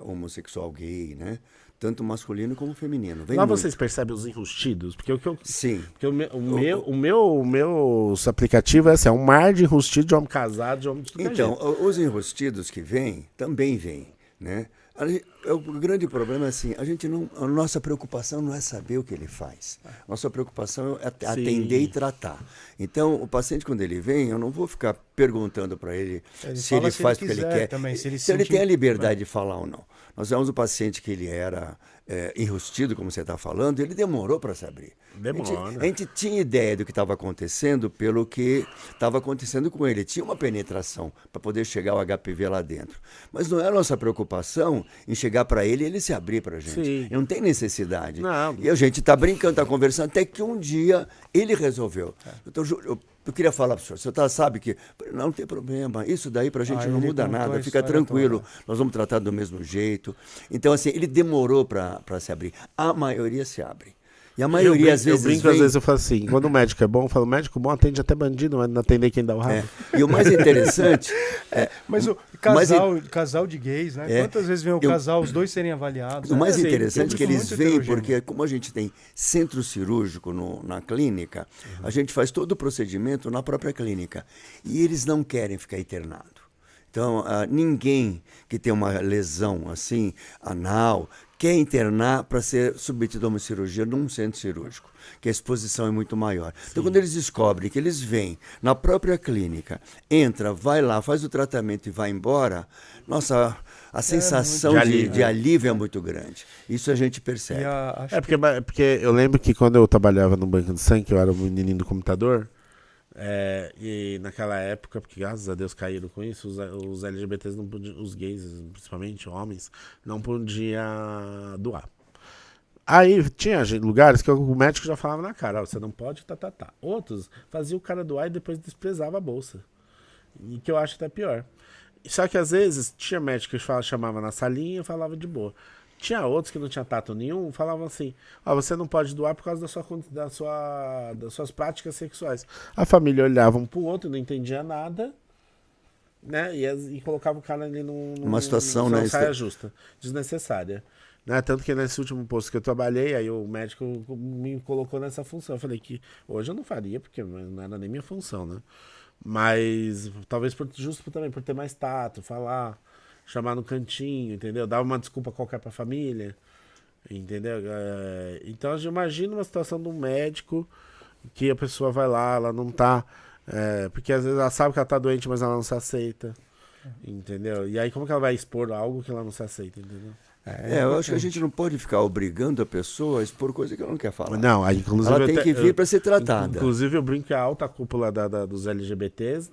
homossexual gay, né? Tanto masculino como feminino. Lá vocês percebem os enrustidos? Porque Sim. Porque o meu aplicativo é assim, é um mar de enrustido de homem casado, de homem de tudo. Então, os enrustidos que vêm, também vêm, né? O grande problema é assim, a nossa preocupação não é saber o que ele faz. Nossa preocupação é atender e tratar. Então, o paciente, quando ele vem, eu não vou ficar perguntando para ele se ele faz o que ele quer. Também, se ele tem a liberdade de falar ou não. Nós tivemos um paciente que ele era enrustido, como você está falando, ele demorou para se abrir. A gente tinha ideia do que estava acontecendo pelo que estava acontecendo com ele. Tinha uma penetração para poder chegar o HPV lá dentro. Mas não é a nossa preocupação em chegar para ele e ele se abrir para a gente. Sim. Não tem necessidade. Não. E a gente está brincando, está conversando, até que um dia ele resolveu. Doutor Júlio, eu queria falar para o senhor, sabe que não tem problema, isso daí para a gente não muda nada, fica tranquilo, nós vamos tratar do mesmo jeito. Então, assim, ele demorou para se abrir. A maioria se abre. E a maioria, às vezes. Às vezes eu falo assim, quando o médico é bom, eu falo, o médico bom atende até bandido, mas não atende quem dá o rabo. E o mais interessante. Mas o casal de gays, né? Quantas vezes vem o casal, os dois serem avaliados? O mais interessante é que eles vêm, porque como a gente tem centro cirúrgico na clínica, a gente faz todo o procedimento na própria clínica. E eles não querem ficar internado. Então, ninguém que tem uma lesão assim, anal, quer internar para ser submetido a uma cirurgia num centro cirúrgico, que a exposição é muito maior. Sim. Então, quando eles descobrem que eles vêm na própria clínica, entra, vai lá, faz o tratamento e vai embora, nossa, a sensação de alívio é muito grande. Isso a gente percebe. Porque eu lembro que quando eu trabalhava no banco de sangue, eu era o menininho do computador, e naquela época, porque graças a Deus caíram com isso, os LGBTs não podiam, os gays, principalmente homens, não podiam doar. Aí tinha lugares que o médico já falava na cara, você não pode, tá. Outros faziam o cara doar e depois desprezava a bolsa. E que eu acho até pior. Só que às vezes tinha médico que chamava na salinha e falava de boa. Tinha outros que não tinha tato nenhum, falavam assim, você não pode doar por causa das suas práticas sexuais. A família olhava um pro outro, não entendia nada, né? E colocava o cara ali numa situação, né? Saia justa, desnecessária. Né? Tanto que nesse último posto que eu trabalhei, aí o médico me colocou nessa função. Eu falei que hoje eu não faria, porque não era nem minha função, né? Mas talvez justo também por ter mais tato, falar, chamar no cantinho, entendeu? Dar uma desculpa qualquer pra família, entendeu? Então eu imagino uma situação de um médico que a pessoa vai lá, ela não tá... porque às vezes ela sabe que ela tá doente, mas ela não se aceita, entendeu? E aí como que ela vai expor algo que ela não se aceita, entendeu? Eu acho que a gente não pode ficar obrigando a pessoa a expor coisa que ela não quer falar. Não, inclusive ela tem que vir para ser tratada. Inclusive eu brinco que a alta cúpula dos LGBTs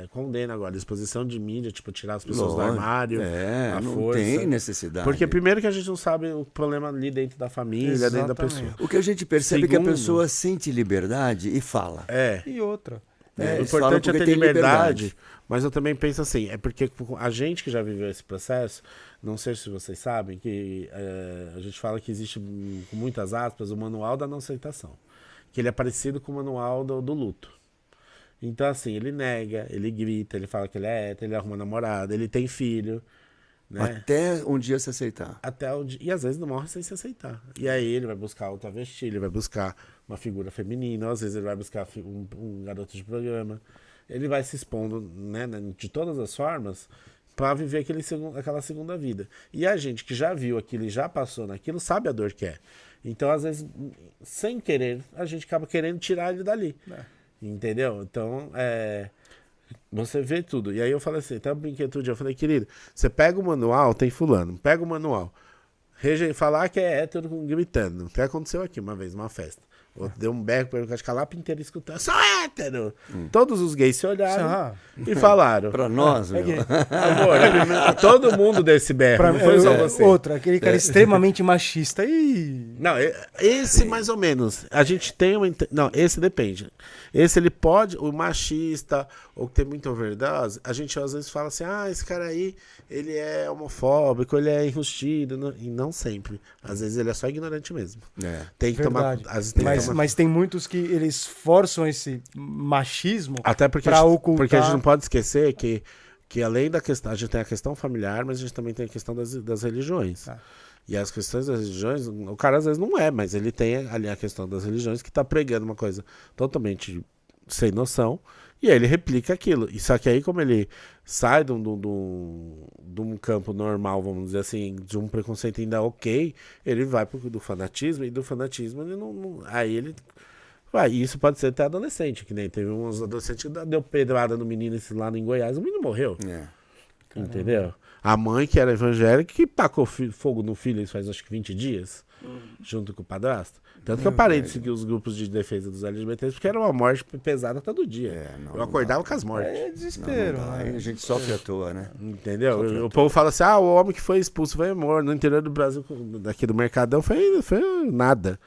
condena agora a exposição de mídia, tipo, tirar as pessoas do armário, a não força. tem necessidade. Porque primeiro que a gente não sabe o problema ali dentro da família, Exatamente. dentro da pessoa. O que a gente percebe é que a pessoa sente liberdade e fala. E outra. O importante é ter liberdade, mas eu também penso assim, é porque a gente que já viveu esse processo, não sei se vocês sabem, que a gente fala que existe, com muitas aspas, o manual da não aceitação, que ele é parecido com o manual do luto. Então assim, ele nega, ele grita, ele fala que ele é hétero, ele arruma namorada, ele tem filho, né? Até um dia se aceitar. E às vezes não morre sem se aceitar. E aí ele vai buscar outra vestir, ele vai buscar uma figura feminina, ou às vezes ele vai buscar um garoto de programa. Ele vai se expondo, né, de todas as formas para viver aquela segunda vida. E a gente que já viu aquilo e já passou naquilo, sabe a dor que é. Então, às vezes, sem querer, a gente acaba querendo tirar ele dali. Entendeu? Então, você vê tudo. E aí eu falei assim, até eu brinquei outro dia, eu falei, querido, você pega o manual, tem fulano, pega o manual, falar que é hétero gritando. Até aconteceu aqui uma vez, uma festa. Outro deu um berro para a Calapa inteira escutando, sou hétero! Todos os gays se olharam e falaram. Pra nós, meu. Amor, todo mundo deu esse berro, não foi só você. Outra, aquele cara extremamente machista. Não, esse mais ou menos. A gente tem uma... Não, esse depende. Esse ele pode, o machista, ou que tem muita overdose, a gente às vezes fala assim, esse cara aí, ele é homofóbico, ele é enrustido, e não sempre. Às vezes ele é só ignorante mesmo. Tem que tomar... Mas tem muitos que eles forçam esse machismo até porque pra ocultar... Porque a gente não pode esquecer que além da questão... A gente tem a questão familiar, mas a gente também tem a questão das religiões. E as questões das religiões, o cara às vezes não mas ele tem ali a questão das religiões que tá pregando uma coisa totalmente sem noção, e aí ele replica aquilo. E só que aí, como ele sai de um campo normal, vamos dizer assim, de um preconceito ainda ok, ele vai do fanatismo, e do fanatismo ele não aí ele vai. E isso pode ser até adolescente, que nem teve uns adolescentes que deu pedrada no menino lá em Goiás, o menino morreu. Entendeu? A mãe, que era evangélica, que tacou fogo no filho, isso faz acho que 20 dias, junto com o padrasto. Tanto que eu parei de seguir os grupos de defesa dos LGBTs, porque era uma morte pesada todo dia. Eu acordava com as mortes. É desespero. Aí a gente sofre à toa, né? Entendeu? O povo fala assim, o homem que foi expulso foi morto. No interior do Brasil, daqui do Mercadão, foi nada.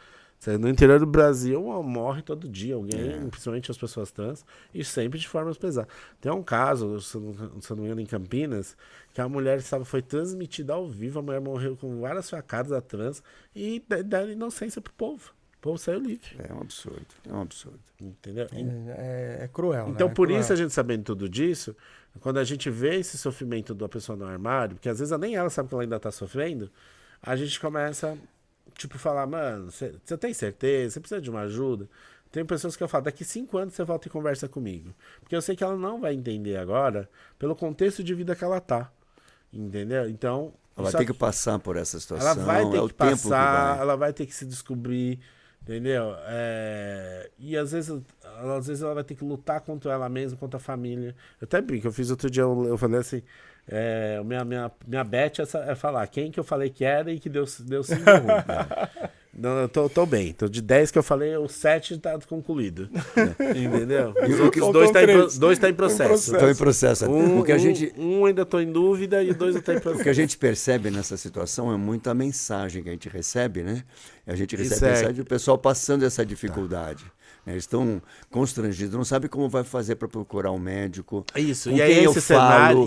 No interior do Brasil morre todo dia alguém, principalmente as pessoas trans, e sempre de formas pesadas. Tem um caso, se eu não me engano, em Campinas, que a mulher foi transmitida ao vivo, a mulher morreu com várias facadas da trans e deram inocência pro povo. O povo saiu livre. É um absurdo. Entendeu? É cruel, então, né? por isso, a gente sabendo tudo disso, quando a gente vê esse sofrimento da pessoa no armário, porque às vezes nem ela sabe que ela ainda tá sofrendo, a gente começa... Tipo, falar, mano, você tem certeza? Você precisa de uma ajuda? Tem pessoas que eu falo, daqui 5 anos você volta e conversa comigo. Porque eu sei que ela não vai entender agora pelo contexto de vida que ela tá. Entendeu? Então... Ela vai ter que passar por essa situação. Ela vai ter que passar, vai. ela vai ter que se descobrir, entendeu? E às vezes ela vai ter que lutar contra ela mesma, contra a família. Eu até brinco, eu fiz outro dia, eu falei assim... minha bet é falar quem que eu falei que era e que deu 5 ruim. Não, eu tô bem. Então, de 10 que eu falei, o 7 tá concluído. Entendeu? Os outros 2 tá em processo. Estão em processo. Um ainda tô em dúvida e 2 eu tô em processo. O que a gente percebe nessa situação é muita mensagem que a gente recebe, né? A gente recebe mensagem do pessoal passando essa dificuldade. Eles estão constrangidos, não sabem como vai fazer para procurar um médico. Isso, e aí esse cenário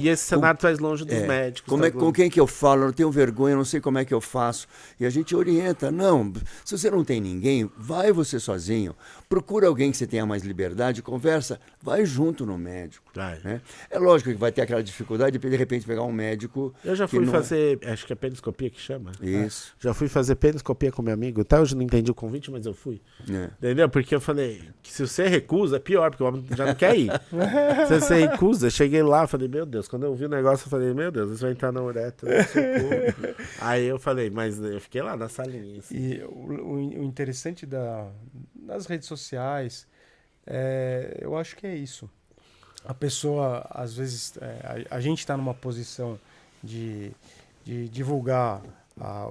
traz longe dos médicos. Com quem que eu falo? Eu não tenho vergonha, eu não sei como é que eu faço. E a gente orienta, não, se você não tem ninguém, vai você sozinho. procura alguém que você tenha mais liberdade, conversa, vai junto no médico. Né? É lógico que vai ter aquela dificuldade de repente pegar um médico... Eu já fui fazer, acho que é peniscopia que chama. Isso. Já fui fazer peniscopia com meu amigo, até hoje não entendi o convite, mas eu fui. Entendeu? Porque eu falei, que se você recusa, é pior, porque o homem já não quer ir. Se você recusa, cheguei lá, falei, meu Deus, quando eu vi o negócio, eu falei, meu Deus, isso vai entrar na uretra, socorro. Aí eu falei, mas eu fiquei lá na salinha. Assim. E o interessante das redes sociais, eu acho que é isso. A pessoa, às vezes, a gente está numa posição de divulgar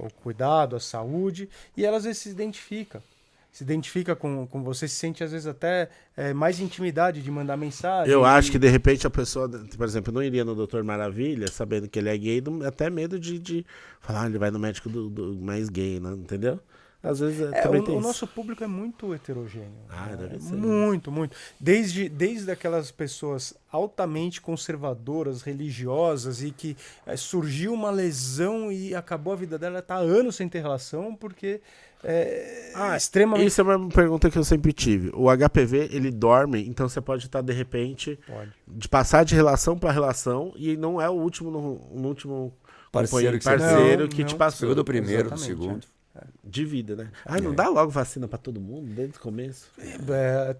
o cuidado, a saúde, e ela às vezes se identifica com você, se sente às vezes até mais intimidade de mandar mensagem. Eu acho que de repente a pessoa, por exemplo, não iria no Dr. Maravilha, sabendo que ele é gay, até medo de falar, ele vai no médico do mais gay, né? Entendeu? Às vezes também tem o isso. nosso público é muito heterogêneo. Deve ser. Muito, muito. Desde aquelas pessoas altamente conservadoras, religiosas, e que surgiu uma lesão e acabou a vida dela, está há anos sem ter relação, porque extremamente... Isso é uma pergunta que eu sempre tive. O HPV, ele dorme, então você pode estar, de repente, de passar de relação para relação, e não é o último, no último parceiro que te passou. Pegou do primeiro, do segundo. De vida, né? Não dá logo vacina pra todo mundo desde o começo?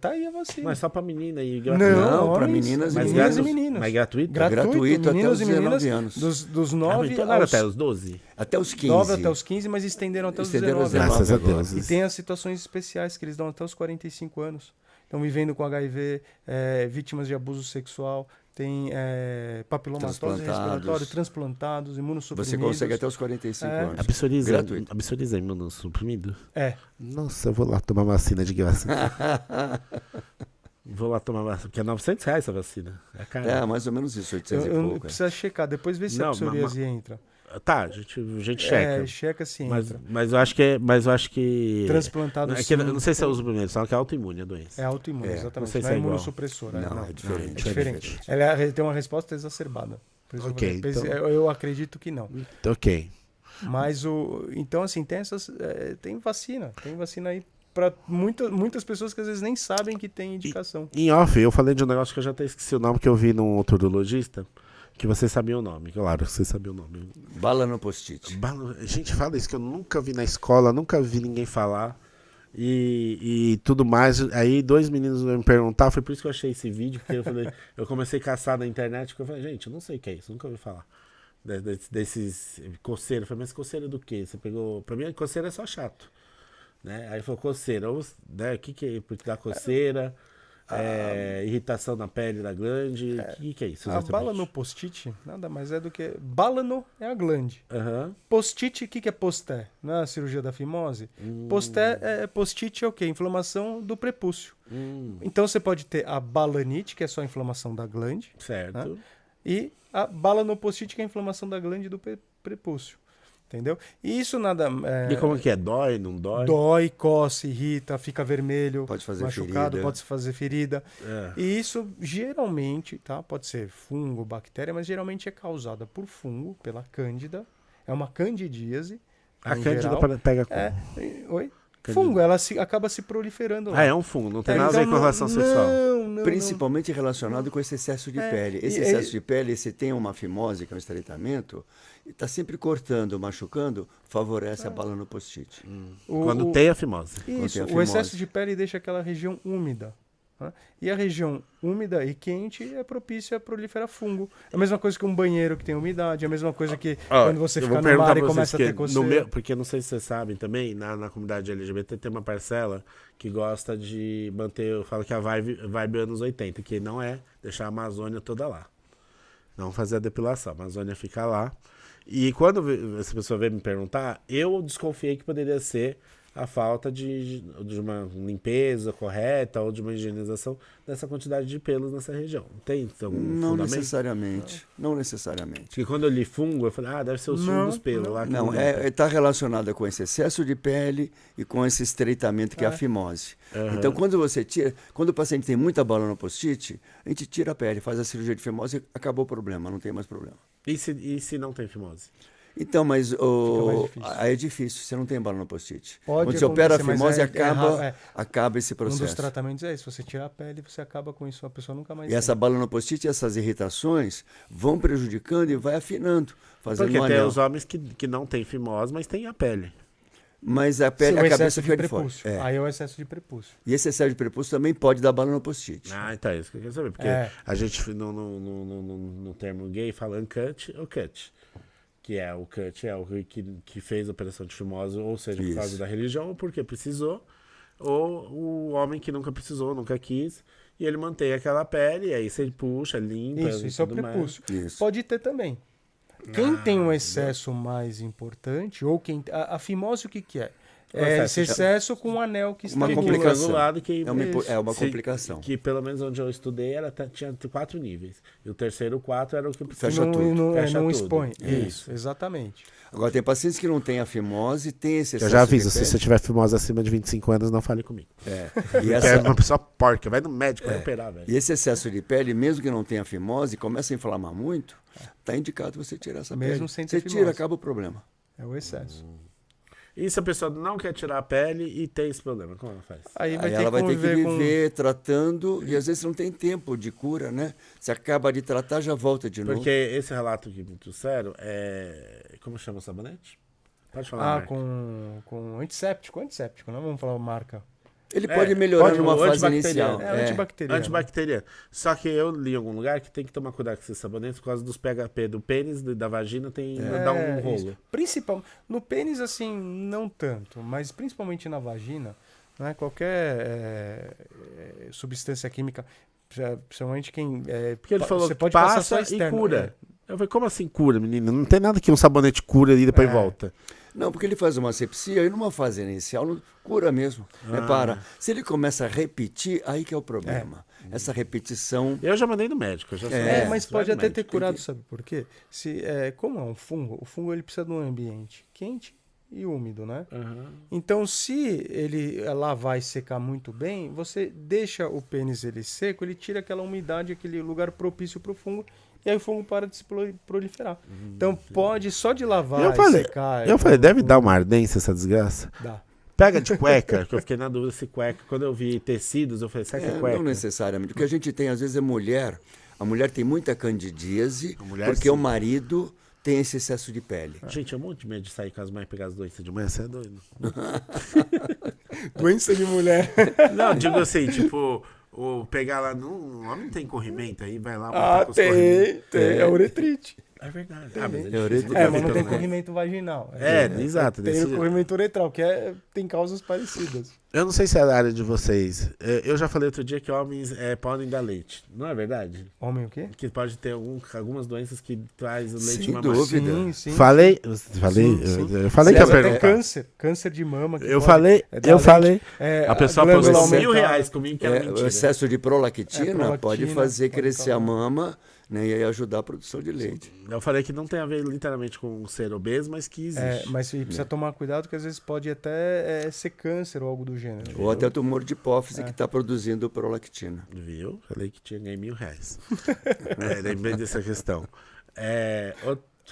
Tá aí a vacina. Mas só pra menina e Não, pra meninas e meninos. Mas gratuito? Gratuito até os 19 anos. Dos 9 até os 12? Até os 15. 9 até os 15, mas estenderam até os 19. Graças a Deus. E tem as situações especiais que eles dão até os 45 anos. Estão vivendo com HIV, vítimas de abuso sexual, tem papilomatose respiratório, transplantados, imunossuprimidos. Você consegue até os 45 anos. Absoriza imunossuprimido? Nossa, eu vou lá tomar vacina de graça. Vou lá tomar vacina, porque é R$900 essa vacina. É caro. Mais ou menos isso, 800 e pouco. Precisa checar, depois ver se a psoríase entra. Tá, a gente checa. Checa sim. Mas eu acho que. Transplantado não sei se é o uso primeiro, só que é autoimune a doença. É autoimune, exatamente. Não sei não se é igual. Imunossupressora. Não, é diferente. É diferente. Ela tem uma resposta exacerbada. Ok. Eu acredito que não. Ok. Mas então, assim, tem vacina. Tem vacina aí para muitas pessoas que às vezes nem sabem que tem indicação. Em off, eu falei de um negócio que eu já até esqueci o nome, que eu vi num outro urologista. Que você sabia o nome, claro, você sabia o nome. Bala no post-it. Gente, fala isso que eu nunca vi na escola, nunca vi ninguém falar e tudo mais. Aí 2 meninos me perguntaram, foi por isso que eu achei esse vídeo, porque eu comecei a caçar na internet, porque eu falei, gente, eu não sei o que é isso, nunca ouvi falar. Desses coceira. Eu falei, mas coceira do quê? Você pegou. Pra mim, coceira é só chato. Né? Aí falou, coceira. O que é? Porque dá coceira. Irritação na pele da glande. O que é isso? Exatamente? A bala no post-it nada mais é do que. Bálano é a glande. Post-it, o que é posté? Não é a cirurgia da fimose? Post-it é o quê? Inflamação do prepúcio. Então você pode ter a balanite, que é só a inflamação da glande. Certo. Né? E a bala no post-it, que é a inflamação da glande do prepúcio. Entendeu? E isso nada... E como que é? Dói, não dói? Dói, coça, irrita, fica vermelho, pode fazer machucado, ferida. pode fazer ferida. E isso geralmente, tá? Pode ser fungo, bactéria, mas geralmente é causada por fungo, pela cândida. É uma candidíase. A cândida pega como? Oi? Fungo, ela acaba se proliferando lá. É um fungo, não tem nada a ver com relação sexual. Principalmente relacionado com esse excesso de pele. Esse excesso de pele, se tem uma fimose, que é um estreitamento, está sempre cortando, machucando, favorece a bala no post-it. Quando tem a fimose. Isso, o excesso de pele deixa aquela região úmida. Né? E a região úmida e quente é propícia a proliferar fungo. É a mesma coisa que um banheiro que tem umidade, é a mesma coisa que quando você fica no mar e começa a ter coceira. Porque não sei se vocês sabem também, na comunidade LGBT tem uma parcela que gosta de manter, eu falo que a vibe anos 80, que não é deixar a Amazônia toda lá. Não fazer a depilação, a Amazônia fica lá. E quando essa pessoa veio me perguntar, eu desconfiei que poderia ser a falta de uma limpeza correta ou de uma higienização dessa quantidade de pelos nessa região. Tem algum fundamento? Necessariamente. Não necessariamente. Porque quando eu li fungo, eu falei, deve ser o sumo dos pelos. Não, está relacionada com esse excesso de pele e com esse estreitamento que é a fimose. Então, quando você tira, quando o paciente tem muita bala no post-it, a gente tira a pele, faz a cirurgia de fimose e acabou o problema, não tem mais problema. E se não tem fimose? Então, mas aí é difícil, você não tem bala no post-it. Quando você opera a fimose, acaba esse processo. Um dos tratamentos é esse, você tira a pele, você acaba com isso, a pessoa nunca mais E essa bala no post-it, essas irritações vão prejudicando e vai afinando, fazendo Porque um tem anel. os homens que não têm fimose, mas têm a pele. Mas a pele, a cabeça fica de fora. Aí é o excesso de prepúcio. E esse excesso de prepúcio também pode dar bala no post-it. Ah, então é isso que eu quero saber. Porque a gente, no termo gay, fala uncut ou cut. Que é o cut, é o que fez a operação de fimose, ou seja, por causa da religião, ou porque precisou, ou o homem que nunca precisou, nunca quis, e ele mantém aquela pele, e aí você puxa, limpa. Isso é o prepúcio. Pode ter também. Quem tem um excesso mais importante, ou quem. A fimose, o que é? É esse excesso com um anel que está uma complicação. Que é uma complicação. Que pelo menos onde eu estudei tinha 4 níveis. E o terceiro 4 era o que fecha tudo. Não expõe. Isso, exatamente. Agora, tem pacientes que não têm a fimose, tem esse excesso. Eu já aviso, se você tiver fimose acima de 25 anos, não fale comigo. E essa é uma pessoa porca, vai no médico, vai operar, velho. E esse excesso de pele, mesmo que não tenha fimose, começa a inflamar muito, tá indicado você tirar essa mesmo pele. Sem ter você tira, acaba o problema. É o excesso. E se a pessoa não quer tirar a pele e tem esse problema, como ela faz? Aí ela vai ter que viver tratando, e às vezes não tem tempo de cura, né? Você acaba de tratar, já volta de novo. Porque esse relato que me trouxeram é... Como chama o sabonete? Pode falar. Com antisséptico, não vamos falar marca. Ele pode melhorar numa fase inicial. Antibacteriano. Só que eu li em algum lugar que tem que tomar cuidado com esses sabonetes por causa dos PHP do pênis, da vagina, dá um rolo. No pênis, assim, não tanto, mas principalmente na vagina, né, qualquer substância química, principalmente quem... Porque ele falou você que pode passa passar e cura. Eu falei, como assim cura, menina? Não tem nada que um sabonete cura e depois volta. Não, porque ele faz uma asepsia e numa fase inicial não cura mesmo. Repara, se ele começa a repetir, aí que é o problema. Essa repetição... Eu já mandei no médico. Mas pode até ter curado, sabe por quê? Como é um fungo, o fungo ele precisa de um ambiente quente e úmido, né? Então, se ele lavar e secar muito bem, você deixa o pênis ele seco, ele tira aquela umidade, aquele lugar propício para o fungo, e aí o fungo para de se proliferar. Então pode só de lavar e secar... Eu falei, deve dar uma ardência essa desgraça? Dá. Pega de cueca, que eu fiquei na dúvida se cueca. Quando eu vi tecidos, eu falei, será que é cueca? Não necessariamente. O que a gente tem, às vezes, é mulher. A mulher tem muita candidíase, porque sim. O marido tem esse excesso de pele. Gente, eu tenho muito medo de sair com as mães e pegar as doenças de mulher. Você é doido? Doença de mulher. Não, digo assim, tipo... Ou pegar lá no... O homem não tem corrimento, aí vai lá... Tem. É uretrite. É verdade. Mas não tem corrimento vaginal. Exato. Tem o corrimento uretral, que tem causas parecidas. Eu não sei se é da área de vocês. Eu já falei outro dia que homens podem dar leite. Não é verdade? Homem o quê? Que pode ter algumas doenças que traz o leite sem dúvida. Sim. Falei sim. Eu falei que ia perguntar. Câncer de mama. Eu falei. A pessoa pagou R$1.000 comigo que era mentira. O excesso de prolactina pode fazer crescer a mama, né, e aí ajudar a produção de leite. Eu falei que não tem a ver literalmente com ser obeso, mas que existe. Mas precisa tomar cuidado, que às vezes pode até ser câncer ou algo do gênero. Ou até tumor de hipófise que está produzindo prolactina. Viu? Falei que tinha ganho R$1.000. Lembrei dessa questão.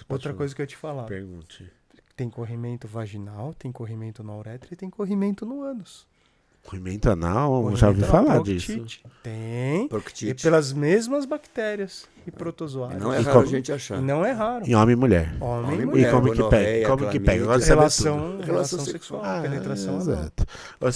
Outra coisa que eu ia te falar. Pergunte. Tem corrimento vaginal, tem corrimento na uretra e tem corrimento no ânus. Corrimento anal, já ouvi falar disso. Tem. Proctite. E pelas mesmas bactérias e protozoários. Não é raro a gente achar. Não é raro. Em homem e mulher. Homem e mulher. E como que pega? Como que pega? Agora Relação sexual. Penetração. Exato. Eu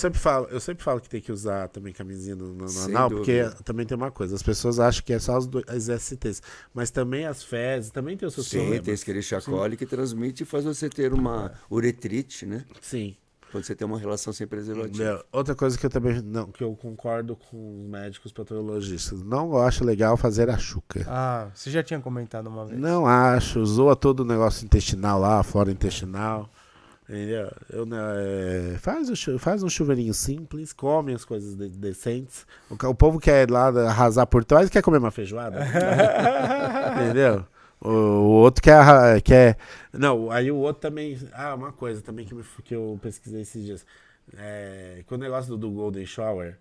sempre falo que tem que usar também camisinha no anal, porque também tem uma coisa. As pessoas acham que é só as STs. Mas também as fezes, também tem os seus problemas. Tem aquele chacole que transmite e faz você ter uma uretrite, né? Sim. Quando você tem uma relação sem preservativo. Outra coisa que eu também que eu concordo com os médicos patologistas, não acho legal fazer a chuca. Você já tinha comentado uma vez. Não acho, zoa todo o negócio intestinal lá, flora intestinal. Entendeu? Faz um chuveirinho simples, come as coisas decentes. O povo quer ir lá arrasar por trás e quer comer uma feijoada. Entendeu? O outro quer... Não, aí o outro também... uma coisa também que eu pesquisei esses dias. Com o negócio do Golden Shower,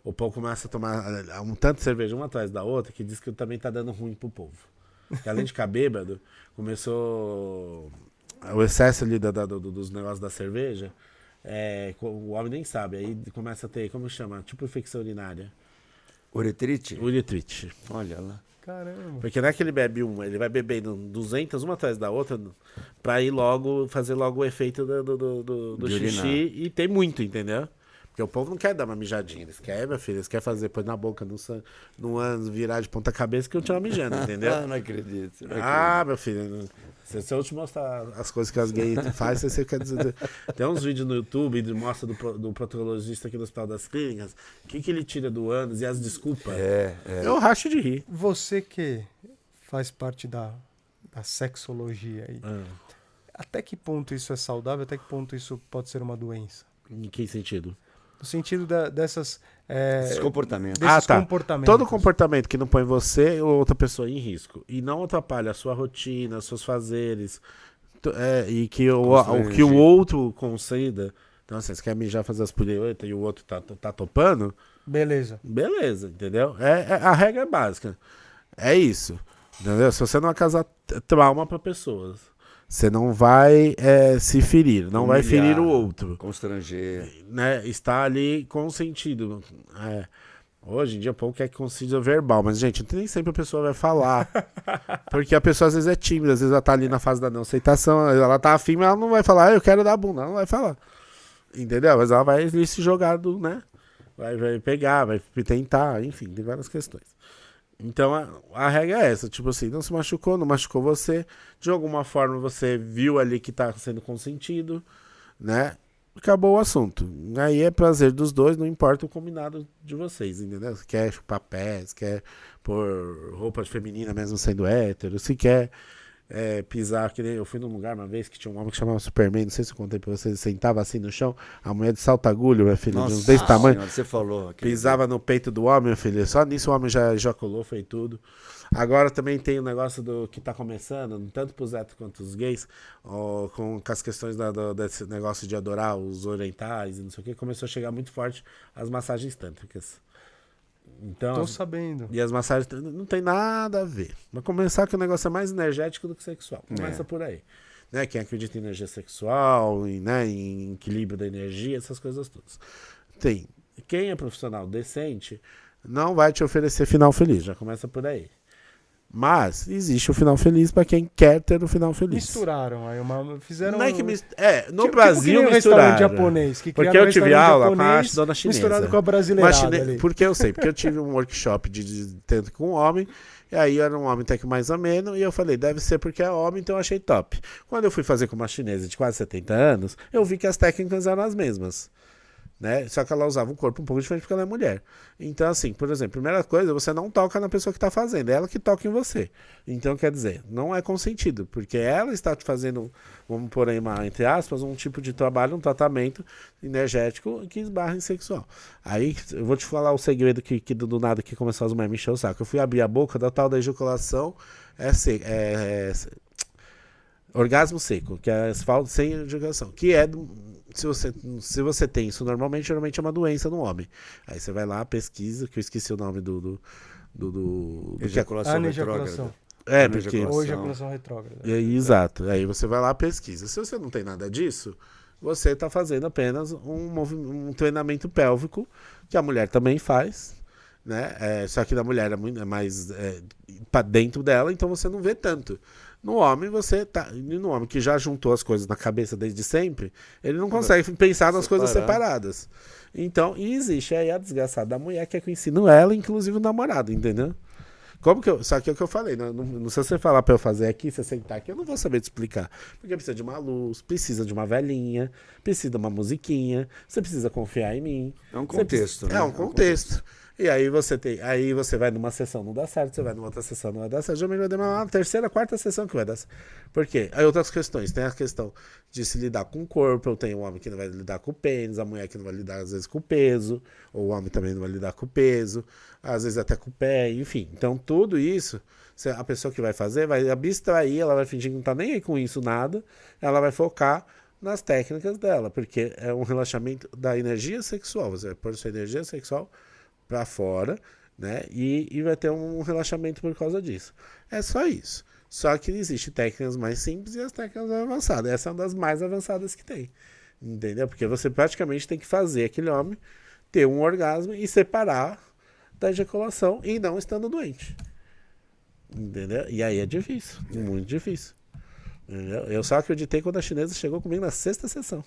o povo começa a tomar um tanto de cerveja uma atrás da outra que diz que também tá dando ruim pro povo. Que além de ficar bêbado, começou... o excesso ali dos negócios da cerveja, o homem nem sabe. Aí começa a ter, como chama? Tipo infecção urinária. Uretrite? Uretrite. Olha lá. Caramba. Porque não é que ele bebe uma, ele vai bebendo 200, uma atrás da outra, pra ir logo, fazer logo o efeito do xixi. E tem muito, entendeu? Porque o povo não quer dar uma mijadinha. Eles querem, meu filho, eles querem fazer, pôr na boca, no ano, virar de ponta cabeça que eu tinha uma mijando, entendeu? Não acredito. Meu filho, se eu te mostrar as coisas que as gays fazem, você quer dizer. Tem uns vídeos no YouTube de mostra do proctologista aqui no Hospital das Clínicas, o que ele tira do ânus e as desculpas. Eu racho de rir. Você que faz parte da sexologia aí, até que ponto isso é saudável, até que ponto isso pode ser uma doença? Em que sentido? No sentido desses comportamentos. Comportamentos. Todo comportamento que não põe você ou outra pessoa em risco e não atrapalha a sua rotina, os seus fazeres, e que o outro conceda. Então, assim, você quer mijar, fazer as piruetas e o outro tá topando? Beleza, entendeu? A regra é básica. É isso. Entendeu? Se você não vai causar trauma para pessoas, você não vai se ferir, não vai ferir o outro. Constranger. Né? Está ali consentido. Hoje em dia, o povo quer que consiga verbal, mas, gente, nem sempre a pessoa vai falar. Porque a pessoa às vezes é tímida, às vezes ela tá ali na fase da não aceitação, ela tá afim, mas ela não vai falar, eu quero dar bunda, ela não vai falar. Entendeu? Mas ela vai se jogar né? Vai pegar, vai tentar, enfim, tem várias questões. Então a regra é essa, tipo assim, não se machucou, não machucou você, de alguma forma você viu ali que tá sendo consentido, né? Acabou o assunto. Aí é prazer dos dois, não importa o combinado de vocês, entendeu? Se quer chupar pés, quer pôr roupa feminina mesmo sendo hétero, se quer pisar, que nem eu fui num lugar uma vez que tinha um homem que chamava Superman, não sei se eu contei pra vocês, sentava assim no chão, a mulher de salta-agulho, minha filha, de uns desse tamanho, senhora, você falou pisava no peito do homem, minha filha, só nisso o homem já colou, foi tudo. Agora também tem o negócio do que tá começando, tanto pros héteros quanto os gays, com as questões desse negócio de adorar os orientais e não sei o que, começou a chegar muito forte as massagens tântricas. Então, tô sabendo. E as massagens não tem nada a ver. Vai começar que o negócio é mais energético do que sexual. Começa por aí. Né? Quem acredita em energia sexual, em equilíbrio da energia, essas coisas todas. Quem é profissional decente não vai te oferecer final feliz. Já começa por aí. Mas existe o final feliz para quem quer ter o final feliz. Misturaram aí fizeram. Não é que no Brasil que misturaram. Japonês, que porque eu tive aula com a dona chinesa. Misturado com a brasileirada ali. Porque eu sei, porque eu tive um workshop de tento com um homem, e aí era um homem até que mais ameno, e eu falei, deve ser porque é homem, então eu achei top. Quando eu fui fazer com uma chinesa de quase 70 anos, eu vi que as técnicas eram as mesmas. Né? Só que ela usava um corpo um pouco diferente porque ela é mulher. Então, assim, por exemplo, primeira coisa, você não toca na pessoa que está fazendo, é ela que toca em você. Então, quer dizer, não é consentido, porque ela está te fazendo, vamos pôr aí entre aspas, um tipo de trabalho, um tratamento energético que esbarra em sexual. Aí, eu vou te falar o segredo que do nada que começou as mulheres me encher o saco. Eu fui abrir a boca da tal da ejaculação orgasmo seco, que é asfalto sem ejaculação, que é se você tem isso normalmente, geralmente é uma doença no homem. Aí você vai lá, pesquisa, que eu esqueci o nome do ejaculação retrógrada. Porque ou ejaculação retrógrada. Exato. Aí você vai lá, pesquisa. Se você não tem nada disso, você está fazendo apenas um treinamento pélvico, que a mulher também faz, né? Só que da mulher é mais para dentro dela, então você não vê tanto. No homem, no homem que já juntou as coisas na cabeça desde sempre, ele não consegue pensar nas coisas separadas. Então, e existe aí a desgraçada da mulher que é que eu ensino ela, inclusive o namorado, entendeu? Só que é o que eu falei, não se você falar pra eu fazer aqui, você sentar aqui, eu não vou saber te explicar. Porque precisa de uma luz, precisa de uma velhinha, precisa de uma musiquinha, você precisa confiar em mim. É um contexto, né? É um contexto. E aí você vai numa sessão, não dá certo, você vai numa outra sessão, não vai dar certo, geralmente vai demorar uma terceira, quarta sessão que vai dar certo. Por quê? Aí outras questões, tem a questão de se lidar com o corpo, eu tenho um homem que não vai lidar com o pênis, a mulher que não vai lidar às vezes com o peso, ou o homem também não vai lidar com o peso, às vezes até com o pé, enfim. Então tudo isso, a pessoa que vai fazer vai abstrair, ela vai fingir que não tá nem aí com isso nada, ela vai focar nas técnicas dela, porque é um relaxamento da energia sexual, você vai pôr sua energia sexual para fora, né? E vai ter um relaxamento por causa disso. É só isso. Só que existem técnicas mais simples e as técnicas mais avançadas. Essa é uma das mais avançadas que tem. Entendeu? Porque você praticamente tem que fazer aquele homem ter um orgasmo e separar da ejaculação e não estando doente. Entendeu? E aí é difícil, muito difícil. Entendeu? Eu só acreditei quando a chinesa chegou comigo na 6ª sessão.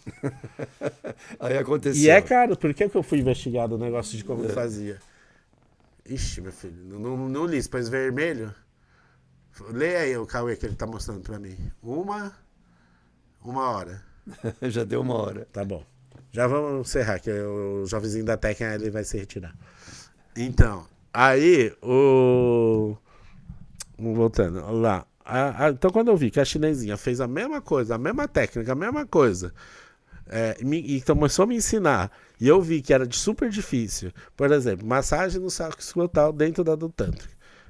Aí aconteceu. E é caro, por que eu fui investigado o negócio de como fazia? Ixi, meu filho, não li, pôs vermelho. Leia aí o Cauê que ele tá mostrando pra mim. Uma hora. Já deu 1 hora. Tá bom. Já vamos encerrar, que o jovenzinho da técnica ele vai se retirar. Então, aí voltando lá. Então, quando eu vi que a chinesinha fez a mesma coisa, a mesma técnica, a mesma coisa, e começou a me ensinar, e eu vi que era super difícil, por exemplo, massagem no saco escrotal dentro do Tantra.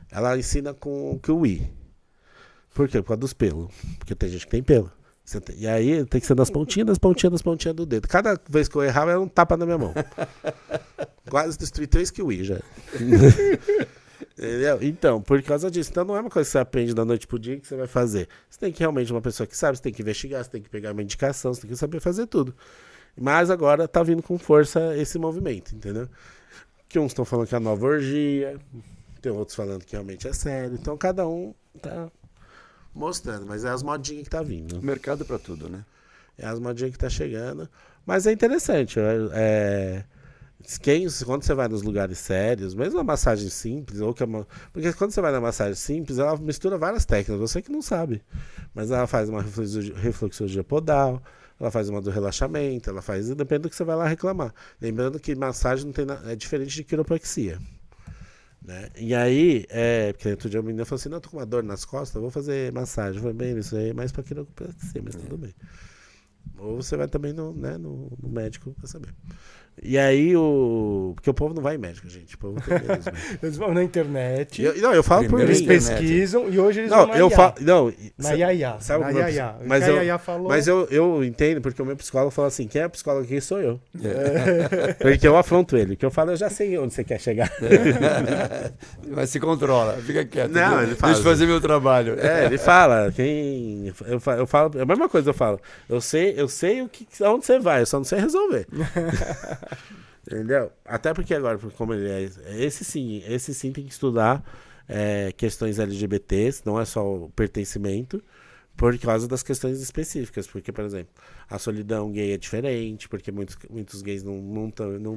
Ela ensina com kiwi. Por quê? Por causa dos pelos. Porque tem gente que tem pelo. E aí tem que ser nas pontinhas do dedo. Cada vez que eu errava, era um tapa na minha mão. Quase destruí 3 kiwi já. Entendeu? Então, por causa disso. Então não é uma coisa que você aprende da noite pro dia que você vai fazer. Você tem que realmente uma pessoa que sabe, você tem que investigar, você tem que pegar uma indicação, você tem que saber fazer tudo. Mas agora tá vindo com força esse movimento, entendeu? Que uns estão falando que é a nova orgia, tem outros falando que realmente é sério. Então cada um tá mostrando, mas é as modinhas que tá vindo. Mercado pra tudo, né? É as modinhas que tá chegando. Mas é interessante, quando você vai nos lugares sérios, mesmo a massagem simples, porque quando você vai na massagem simples, ela mistura várias técnicas, você que não sabe. Mas ela faz uma reflexologia podal, ela faz uma do relaxamento, ela faz, depende do que você vai lá reclamar. Lembrando que massagem não tem é diferente de quiropraxia. Né? E aí, porque outro dia a menina falou assim, não, eu tô com uma dor nas costas, eu vou fazer massagem. Eu falei, bem, isso aí é mais pra quiropraxia, mas tudo bem. Ou você vai também no médico pra saber. E aí, porque o povo não vai em médico, gente. O povo tem medo. Eles vão na internet. Eu falo por mim. Eles pesquisam e hoje eles vão na Yaya. Sabe na Yaya. Mas Yaya falou... Mas eu entendo, porque o meu psicólogo falou assim, quem é psicólogo aqui sou eu. Porque eu afronto ele. O que eu falo, eu já sei onde você quer chegar. Mas se controla, fica quieto. Não, ele fala. Deixa eu fazer meu trabalho. Ele fala. Eu falo, a mesma coisa eu falo. Eu sei aonde você vai, eu só não sei resolver. Entendeu? Até porque agora, como ele é. Esse sim tem que estudar questões LGBTs, não é só o pertencimento, por causa das questões específicas. Porque, por exemplo, a solidão gay é diferente, porque muitos gays não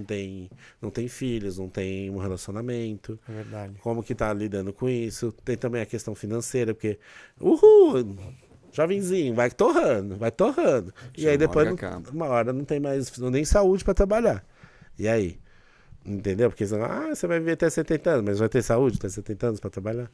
têm filhos, não têm um relacionamento. É verdade. Como que tá lidando com isso? Tem também a questão financeira, porque. Jovenzinho, vai torrando. E aí depois, uma hora não tem mais nem saúde para trabalhar. E aí? Entendeu? Porque você vai viver até 70 anos, mas vai ter saúde até 70 anos para trabalhar?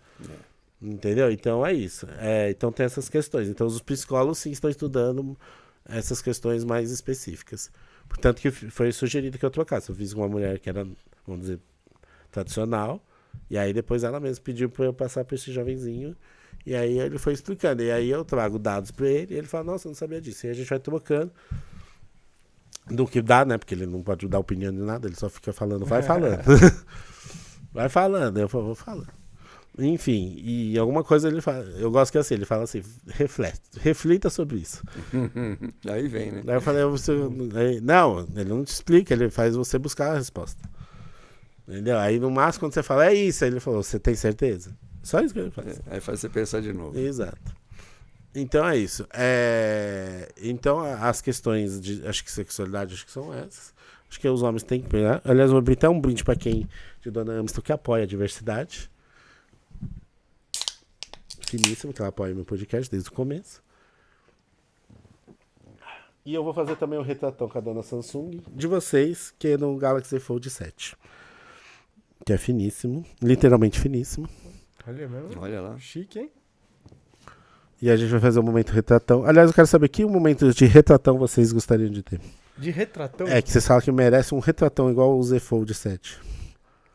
Entendeu? Então é isso. Então tem essas questões. Então os psicólogos sim estão estudando essas questões mais específicas. Portanto que foi sugerido que eu trocasse. Eu fiz com uma mulher que era, vamos dizer, tradicional. E aí depois ela mesma pediu para eu passar para esse jovenzinho. E aí ele foi explicando. E aí eu trago dados para ele. E ele fala, nossa, eu não sabia disso. E a gente vai trocando. Do que dá, né? Porque ele não pode dar opinião de nada. Ele só fica falando, vai falando. Vai falando. Eu vou falando. Enfim, e alguma coisa ele fala. Eu gosto que é assim, ele fala assim, reflita sobre isso. Aí vem, né? Aí eu falei, não, ele não te explica, ele faz você buscar a resposta. Entendeu? Aí no máximo, quando você fala, é isso, aí ele falou, você tem certeza? Só isso que ele faz. Aí faz você pensar de novo. Exato. Então é isso. Então as questões de, acho que sexualidade, acho que são essas. Acho que os homens têm que pegar. Aliás, eu vou abrir até um brinde para quem de Dona Amiston que apoia a diversidade. Finíssimo, que ela apoia meu podcast desde o começo. E eu vou fazer também um retratão com a Dona Samsung de vocês, que é no Galaxy Fold 7. Que é finíssimo, literalmente finíssimo. Olha mesmo. Olha lá. Chique, hein? E a gente vai fazer um momento retratão. Aliás, eu quero saber que momento de retratão vocês gostariam de ter. De retratão? Que vocês falam que merece um retratão igual o Z Fold 7.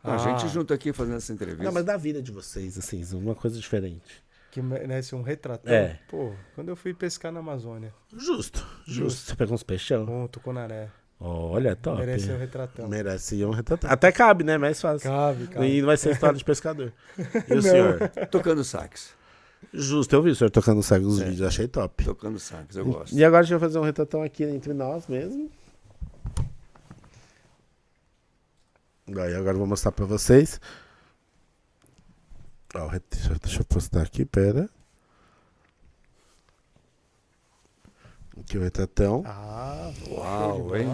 A gente junto aqui fazendo essa entrevista. Não, mas da vida de vocês, assim, uma coisa diferente. Que merece um retratão? Pô, quando eu fui pescar na Amazônia. Justo. Você pegou uns peixão? Tucunaré. Olha, top. Merece um retratão. Merece um retratão. Até cabe, né? Mais fácil. Cabe. E não vai ser história de pescador. E o senhor? Tocando sax. Justo, eu vi o senhor tocando sax nos vídeos, achei top. Tocando sax, eu gosto. E agora a gente vai fazer um retratão aqui entre nós mesmo. Aí agora eu vou mostrar pra vocês. Ó, deixa eu postar aqui, pera. Aqui o retratão. Uau, hein?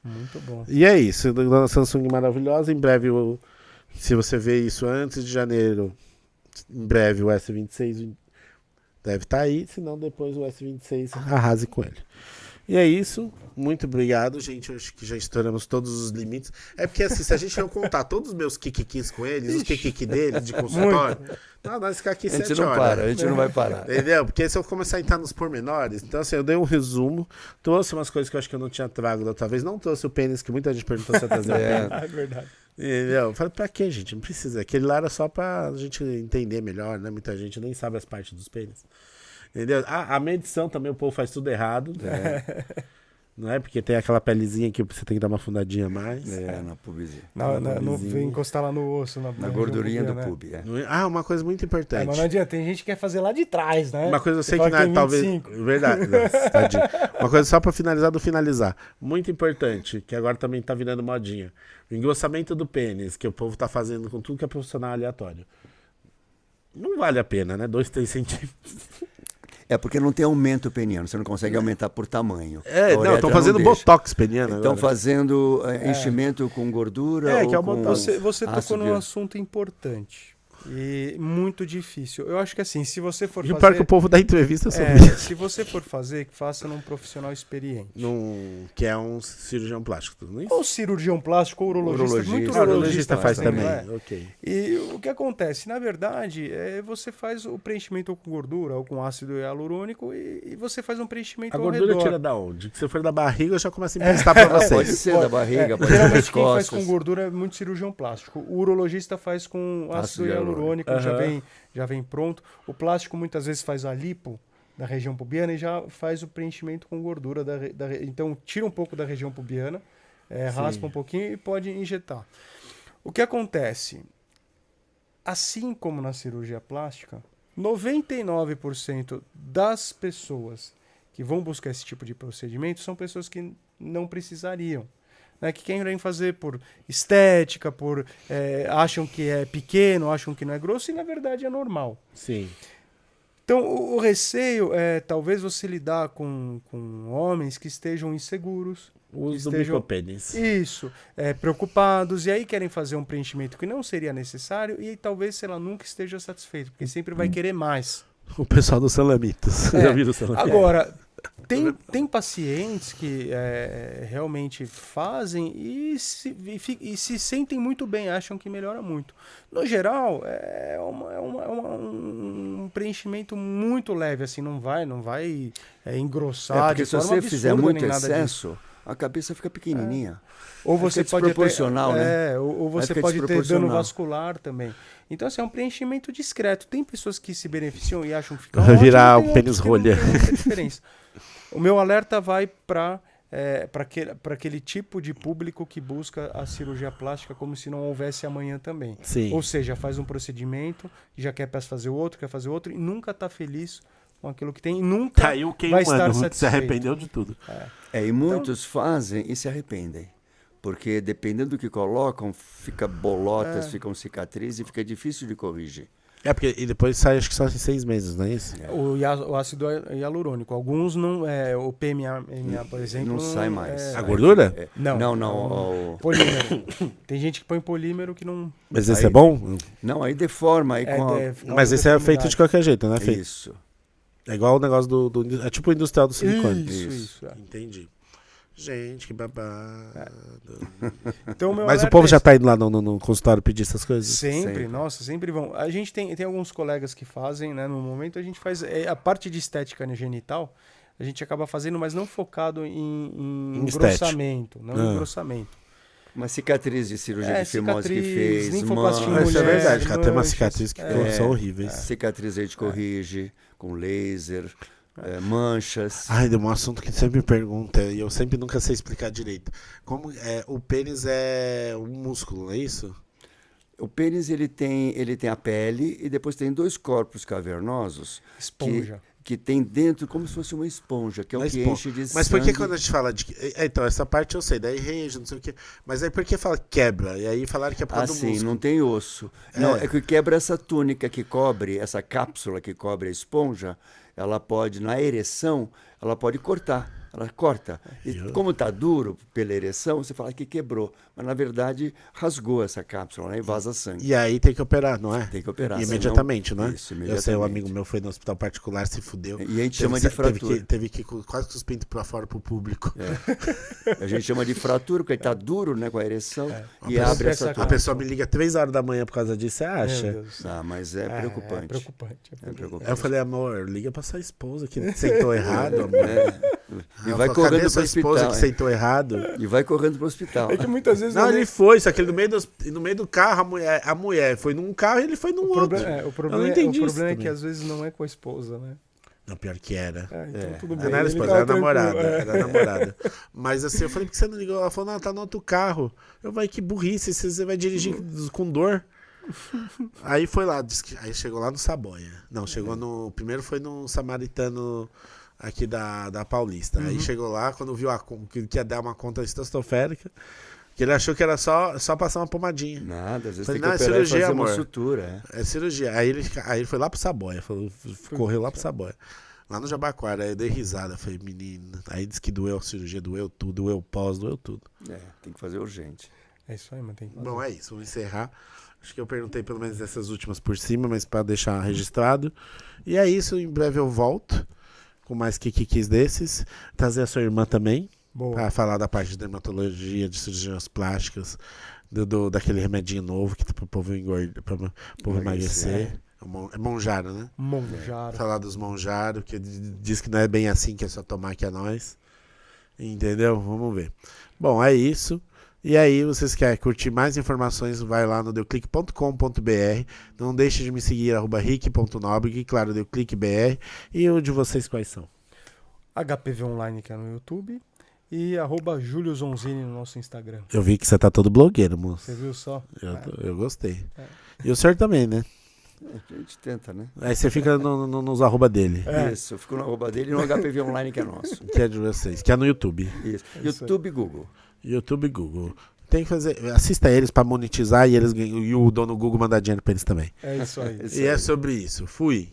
Muito bom. E é isso, da Samsung maravilhosa. Em breve, se você vê isso antes de janeiro, em breve o S26 deve estar aí. Se não, depois o S26 arrase com ele. E é isso. Muito obrigado, gente. Eu acho que já estouramos todos os limites. É porque, assim, se a gente não contar todos os meus kikikis com eles, os kikiki deles de consultório, nós ficar aqui 7 horas. A gente não vai parar. Entendeu? Porque se eu começar a entrar nos pormenores, então, assim, eu dei um resumo, trouxe umas coisas que eu acho que eu não tinha trago da outra vez. Não trouxe o pênis, que muita gente perguntou se eu trazia o pênis. É verdade. Entendeu? Eu falei, pra quê, gente? Não precisa. Aquele lá era só pra gente entender melhor, né? Muita gente nem sabe as partes dos pênis. Entendeu? A medição também, o povo faz tudo errado. Não é? Porque tem aquela pelezinha que você tem que dar uma fundadinha a mais. Na pubzinha. Não encostar lá no osso. Na gordurinha do né? pub, uma coisa muito importante. Mas não adianta, tem gente que quer fazer lá de trás, né? Uma coisa eu sei que não é, talvez... Verdade. Tadinho. Uma coisa só pra finalizar. Muito importante, que agora também tá virando modinha. O engrossamento do pênis, que o povo tá fazendo com tudo que é profissional aleatório. Não vale a pena, né? 2, 3 centímetros. É porque não tem aumento peniano, você não consegue aumentar por tamanho. Não, estão fazendo botox peniano. Estão fazendo enchimento com gordura. Que é o botox. Você tocou num assunto importante e muito difícil. Eu acho que assim, se você for fazer... E pior que o povo da entrevista sobre isso. Se você for fazer, faça num profissional experiente. Que é um cirurgião plástico. Não é isso? Ou cirurgião plástico, ou urologista. Muito urologista faz também. Okay. E o que acontece? Na verdade, você faz o preenchimento com gordura ou com ácido hialurônico e você faz um preenchimento ao redor. A gordura tira da onde? Se for da barriga, eu já começo a emprestar pra vocês. Pode ser da barriga, pode ser geralmente das quem costas. Faz com gordura é muito cirurgião plástico. O urologista faz com ácido hialurônico, já vem pronto. O plástico muitas vezes faz a lipo da região pubiana e já faz o preenchimento com gordura. Então tira um pouco da região pubiana, raspa um pouquinho e pode injetar. O que acontece? Assim como na cirurgia plástica, 99% das pessoas que vão buscar esse tipo de procedimento são pessoas que não precisariam. Né, que querem fazer por estética, acham que é pequeno, acham que não é grosso, e na verdade é normal. Sim. Então, o receio é talvez você lidar com homens que estejam inseguros. Uso do micropênis. Isso, preocupados, e aí querem fazer um preenchimento que não seria necessário, e aí, talvez ela nunca esteja satisfeito, porque sempre vai querer mais. O pessoal dos salamitos. Já viram os salamitos? Agora, tem pacientes que realmente fazem e se sentem muito bem, acham que melhora muito. No geral, é um preenchimento muito leve, assim, não vai engrossar. Porque se você fizer muito excesso, a cabeça fica pequenininha. Ou você pode proporcional, né? Ou você pode ter dano vascular também. Então, assim, é um preenchimento discreto. Tem pessoas que se beneficiam e acham que fica ótimo. Vai virar um pênis rolha. Não tem muita diferença. O meu alerta vai para aquele tipo de público que busca a cirurgia plástica como se não houvesse amanhã também. Sim. Ou seja, faz um procedimento, já quer fazer outro, e nunca está feliz com aquilo que tem, e nunca vai estar satisfeito. Se arrependeu de tudo. E muitos fazem e se arrependem. Porque dependendo do que colocam, fica bolotas, ficam cicatrizes e fica difícil de corrigir. Porque e depois sai, acho que só em 6 meses, não é isso? O ácido hialurônico. Alguns não. O PMA, por exemplo. Não sai mais. A gordura? Não. O polímero. Tem gente que põe polímero que não. Mas esse é bom? Não, aí deforma. Aí mas esse é feito de qualquer jeito, né? Isso. É igual o negócio é tipo o industrial do silicone. Isso. Entendi. Gente, que babado. Então, mas o povo já tá indo lá no consultório pedir essas coisas? Sempre. Nossa, sempre vão. A gente tem alguns colegas que fazem, né? No momento a gente faz a parte de estética genital, a gente acaba fazendo, mas não focado em engrossamento. Não em engrossamento. Uma cicatriz de cirurgia de fimose que fez. Isso é verdade, cara. Tem uma cicatriz que são horríveis. Cicatriz a gente corrige com laser. Manchas. Deu um assunto que sempre me pergunta e eu sempre nunca sei explicar direito. Como o pênis é um músculo, não é isso? O pênis ele tem a pele e depois tem 2 corpos cavernosos. Esponja. Que tem dentro como se fosse uma esponja, que é o que enche de sangue. Mas por que quando a gente fala de... Então, essa parte eu sei, daí rege, não sei o quê. Mas aí por que fala quebra? E aí falaram que é por causa do músculo. Não tem osso. Não, é que quebra essa túnica que cobre, essa cápsula que cobre a esponja, ela pode, na ereção, ela pode cortar. Ela corta. E como está duro pela ereção, você fala que quebrou. Mas, na verdade, rasgou essa cápsula, né? E vaza sangue. E aí tem que operar, não é? Tem que operar. Imediatamente, não é? Isso, imediatamente. Eu sei, um amigo meu foi no hospital particular, se fudeu. E a gente chama de fratura. Teve que quase com os pintos para fora pro público. A gente chama de fratura, porque está duro, né? Com a ereção. E abre essa túnica. A pessoa me liga 3 horas da manhã por causa disso, você acha? Mas é preocupante. É preocupante. Aí eu falei, amor, liga pra sua esposa que sentou errado, amor. E vai correndo pro hospital. Esposa que sentou errado. E vai correndo pro hospital. É que muitas vezes... Não, ele foi, só que ele no meio do carro, a mulher foi num carro e ele foi num outro. O problema é que às vezes não é com a esposa, né? Não, pior que era. Então tudo bem. Não era esposa, era namorada. Era namorada. Mas assim, eu falei, por que você não ligou? Ela falou, não, tá no outro carro. Eu falei, que burrice, você vai dirigir com dor. Aí foi lá, aí chegou lá no Saboia. Não, chegou no... Primeiro foi no Samaritano... aqui da Paulista. Aí chegou lá, quando viu que ia dar uma conta estratosférica, que ele achou que era só passar uma pomadinha. Nada, às vezes falei, tem que operar cirurgia, e fazer amor. Uma sutura. É cirurgia. Aí ele foi lá pro Saboia, correu lá pro Saboia. Lá no Jabaquara, aí eu dei risada, falei, menino. Aí disse que doeu a cirurgia, doeu tudo, doeu pós, doeu tudo. Tem que fazer urgente. É isso aí, mas tem que fazer. Bom, é isso, vamos encerrar. Acho que eu perguntei pelo menos essas últimas por cima, mas para deixar registrado. E é isso, em breve eu volto com mais kikikis desses. Trazer a sua irmã também, para falar da parte de dermatologia, de cirurgias plásticas, daquele remedinho novo que pro povo engordar, pro povo emagrecer. É Monjaro, né? Monjaro. Falar dos Monjaro, que diz que não é bem assim, que é só tomar que é nós. Entendeu? Vamos ver. Bom, é isso. E aí, vocês querem curtir mais informações, vai lá no deuclique.com.br. Não deixe de me seguir, @rick.nobre, claro, deucliquebr. E o de vocês quais são? HPV Online, que é no YouTube, e @JúlioZonzini no nosso Instagram. Eu vi que você tá todo blogueiro, moço. Você viu só? Eu gostei. E o senhor também, né? A gente tenta, né? Aí você fica nos arroba dele. Isso, eu fico no arroba dele e no HPV Online, que é nosso. Que é de vocês, que é no YouTube. Isso. YouTube e Google. YouTube e Google. Tem que fazer. Assista eles pra monetizar e o dono Google mandar dinheiro pra eles também. É isso aí. E é sobre isso. Fui.